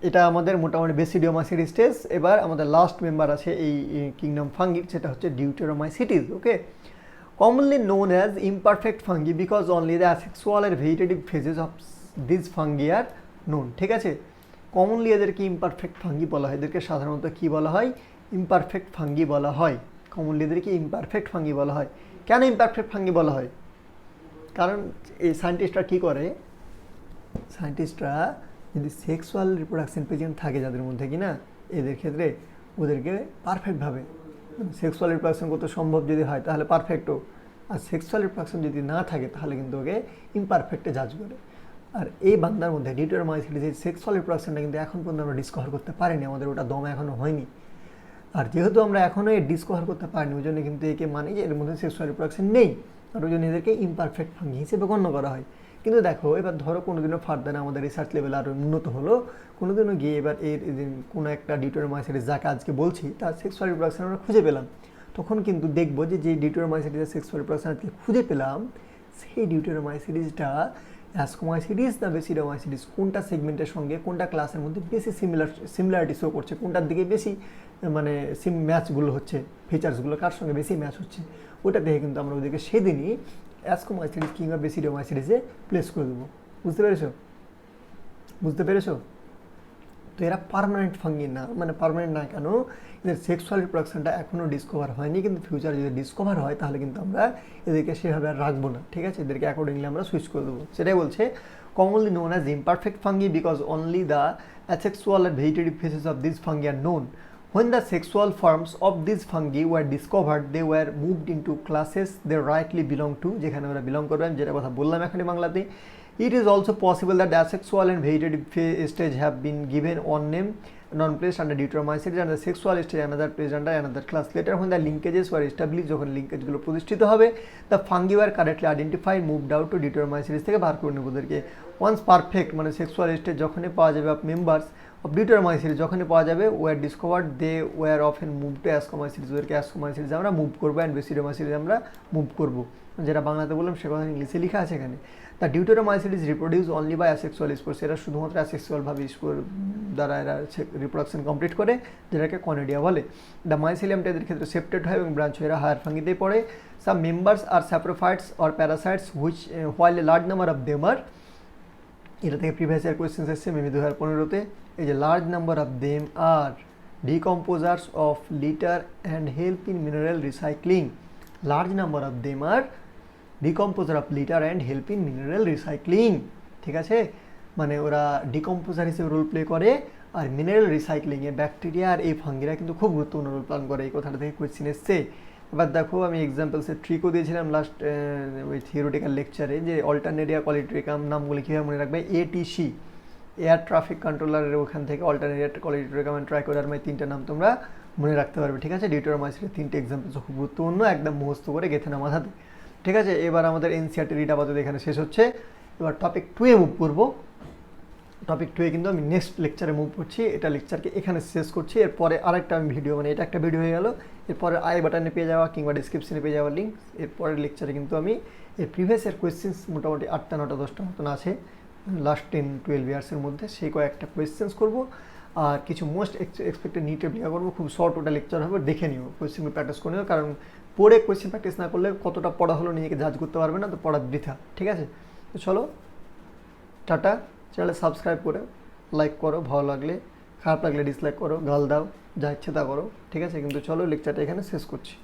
এটা আমাদের মোটামুটি বেসিডিওমাইসিটিস স্টেজ। এবার আমাদের লাস্ট মেম্বার আছে এই কিংডম ফাঙ্গির, সেটা হচ্ছে ডিউটেরোমাইসিটিস, ওকে? commonly known as imperfect fungi because only the asexual and vegetative phases of these fungi are known, ঠিক আছে? কমনলি এদেরকে ইমপারফেক্ট ফাঙ্গি বলা হয়। এদেরকে সাধারণত কী বলা হয়? ইমপারফেক্ট ফাঙ্গি বলা হয়। কমনলি এদেরকে ইমপারফেক্ট ফাঙ্গি বলা হয়। কেন ইমপারফেক্ট ফাঙ্গি বলা হয়? কারণ এই সায়েন্টিস্টরা কী করে? সায়েন্টিস্টরা যদি সেক্সুয়াল রিপ্রোডাকশন পেজেন্ট থাকে যাদের মধ্যে, কি না, এদের ক্ষেত্রে ওদেরকে পারফেক্টভাবে সেক্সুয়াল রিপ্রোডাকশন করতে সম্ভব যদি হয় তাহলে পারফেক্টও, আর সেক্সুয়াল রিপ্রোডাকশন যদি না থাকে তাহলে কিন্তু ওকে ইমপারফেক্টে জাজ করে। আর এই বান্দার মধ্যে ডিউটেরোমাইসিটিসের সেক্সুয়াল রিপ্রোডাকশনটা কিন্তু এখন পর্যন্ত আমরা ডিসকভার করতে পারিনি, আমাদের ওটা দম এখনও হয়নি। আর যেহেতু আমরা এখনও এই ডিসকভার করতে পারিনি, ওই জন্য কিন্তু একে মানে যে এর মধ্যে সেক্সুয়াল রিপ্রোডাকশন নেই, আর ওই জন্য এদেরকে ইমপারফেক্ট ফাঙ্গি হিসেবে গণ্য করা হয়। কিন্তু দেখো এবার ধরো কোনোদিনও ফার্দার আমাদের রিসার্চ লেভেল আরও উন্নত হলো, কোনোদিনও গিয়ে এবার এর কোনো একটা ডিউটেরোমাইসিটিস যাকে আজকে বলছি তার সেক্সুয়াল রিপ্রোডাকশন আমরা খুঁজে পেলাম, তখন কিন্তু দেখবো যে যে ডিউটেরোমাইসিটিসের সেক্সুয়াল রিপ্রোডাকশন আজকে খুঁজে পেলাম সেই ডিউটেরোমাইসিটিসটা অ্যাসকোমাইসিটিস না বেসিডোমাইসিটিস কোনটা সেগমেন্টের সঙ্গে কোনটা ক্লাসের মধ্যে বেশি সিমিলারিটি শো করছে, কোনটার দিকে বেশি মানে ম্যাচগুলো হচ্ছে, ফিচার্সগুলো কার সঙ্গে বেশি ম্যাচ হচ্ছে, ওটা দেখে কিন্তু আমরা ওদেরকে সেদিনই অ্যাসকোমাইসিটিস কিংবা বেসিডোমাইসিটিসে প্লেস করে দেবো। বুঝতে পেরেছো? তো এরা পার্মানেন্ট ফাঙ্গি না, মানে পার্মানেন্ট না কেন, এদের সেক্সুয়াল রিপ্রোডাকশনটা এখনও ডিসকভার হয়নি, কিন্তু ফিউচারে যদি ডিসকভার হয় তাহলে কিন্তু আমরা এদেরকে সেভাবে আর রাখবো না, ঠিক আছে? এদেরকে অ্যাকর্ডিংলি আমরা সুইচ করে দেবো। সেটাই বলছে commonly known as imperfect fungi because only the asexual and vegetative phases of these fungi are known. When the sexual forms of these fungi were discovered, they were moved into classes they rightly belong to, যেখানে ওরা belong করবে, আমি যেটা কথা বললাম এখানে বাংলাতে। It is also possible that the asexual and vegetative stage have been given one name, non placed under Deuteromycetes, and the sexual stage another placed under another class. Later when the linkages were established, যখন লিঙ্কেজগুলো প্রতিষ্ঠিত হবে, the fungi were correctly identified, moved out to Deuteromycetes থেকে বার করে নেব ওদেরকে। Once perfect মানে sexual stage যখনই পাওয়া যাবে অফ মেম্বার্স অফ ডিউটেরোমাইসিটিস যখনই পাওয়া যাবে, were discovered they were often move to ascomycetes, ওদেরকে অ্যাসকোমাইসিটিস আমরা মুভ করবো, অ্যান্ড বেসিডোমাইসিটিস আমরা মুভ করবো। যেটা বাংলাতে বললাম সে কথা ইংলিশে লেখা আছে এখানে। The deuteromycetes reproduce only by asexual spores, এরা শুধুমাত্র অ্যাসেক্সুয়ালভাবে স্পোর দ্বারা এরা রিপ্রোডাকশন কমপ্লিট করে, যেটাকে কনেডিয়া বলে। দ্য মাইসিলিয়ামটা এদের ক্ষেত্রে সেপ্টেড হয় এবং ব্রাঞ্চ হয়ে এরা হায়ার ফাঙ্গিতেই পড়ে। Some members are saprophytes or parasites which while a large number of them are, এটা থেকে প্রিভিয়াস ইয়ার কোয়েশ্চেন্স এসছে মেবি 2015-তে, এই যে large number of them are decomposers of litter and help in mineral recycling, large number of them are decomposer of litter and help in mineral recycling, ঠিক আছে? মানে ওরা ডিকম্পোজার হিসেবে role play করে, আর মিনারেল রিসাইক্লিংয়ে ব্যাকটেরিয়া আর এই ফাঙ্গিরা কিন্তু খুব গুরুত্বপূর্ণ রোল প্লে করে, এই কথাটা থেকে কোয়েশ্চেন এসছে। এবার দেখো আমি এক্সাম্পলসের ট্রিকও দিয়েছিলাম লাস্ট ওই থিওরিটিক্যাল লেকচারে, যে অল্টারনেরিয়া কোয়ালিট্রিকাম নামগুলি কীভাবে মনে রাখবে, এটিসি এয়ার ট্রাফিক কন্ট্রোলারের ওখান থেকে অল্টারনেরিয়া কোয়ালিট্রিকাম অ্যান্ড ট্রাইকোডার্মা, এই তিনটা নাম তোমরা মনে রাখতে পারবে, ঠিক আছে? ডিউটেরোমাইসিটিসের তিনটে এক্সাম্পলস খুব গুরুত্বপূর্ণ, একদম মুখস্থ করে গেথে না মাথাতে, ঠিক আছে? এবার আমাদের এনসিইআরটি রিড আপাতত এখানে শেষ হচ্ছে, এবার টপিক 2-এ মুভ করবো। টপিক 2-এ কিন্তু আমি নেক্সট লেকচারে মুভ করছি, এটা লেকচারকে এখানে শেষ করছি। এরপরে আরেকটা আমি ভিডিও, মানে এটা একটা ভিডিও হয়ে গেল, এরপরে আই বাটনে পেয়ে যাওয়া কিংবা ডিসক্রিপশনে পেয়ে যাওয়া লিঙ্ক, এরপরের লেকচারে কিন্তু আমি এর প্রিভিয়াস ইয়ার কোয়েশ্চেন্স মোটামুটি 8টা 9টা 10টা মতন আছে লাস্ট 10-12 ইয়ার্সের মধ্যে, সেই কয়েকটা কোয়েশ্চেন্স করবো, আর কিছু মোস্ট এক্সপেক্টেড নিট রেপ্লিকা করবো। খুব শর্ট ওটা লেকচার হবে, দেখে নিও, কোয়েশ্চেনগুলো প্র্যাকটিস করে নিও, কারণ পড়ে কোয়েশ্চেন প্র্যাকটিস না করলে কতটা পড়া হলো নিজেকে জাজ করতে পারবে না, তো পড়ার বৃথা, ঠিক আছে? তো চলো টাটা, চ্যানেলে সাবস্ক্রাইব করে লাইক করো, ভালো লাগলে, খারাপ লাগলে ডিসলাইক করো, গাল দাও, যা ইচ্ছে তা করো, ঠিক আছে? কিন্তু চলো লেকচারটা এখানে শেষ করছি।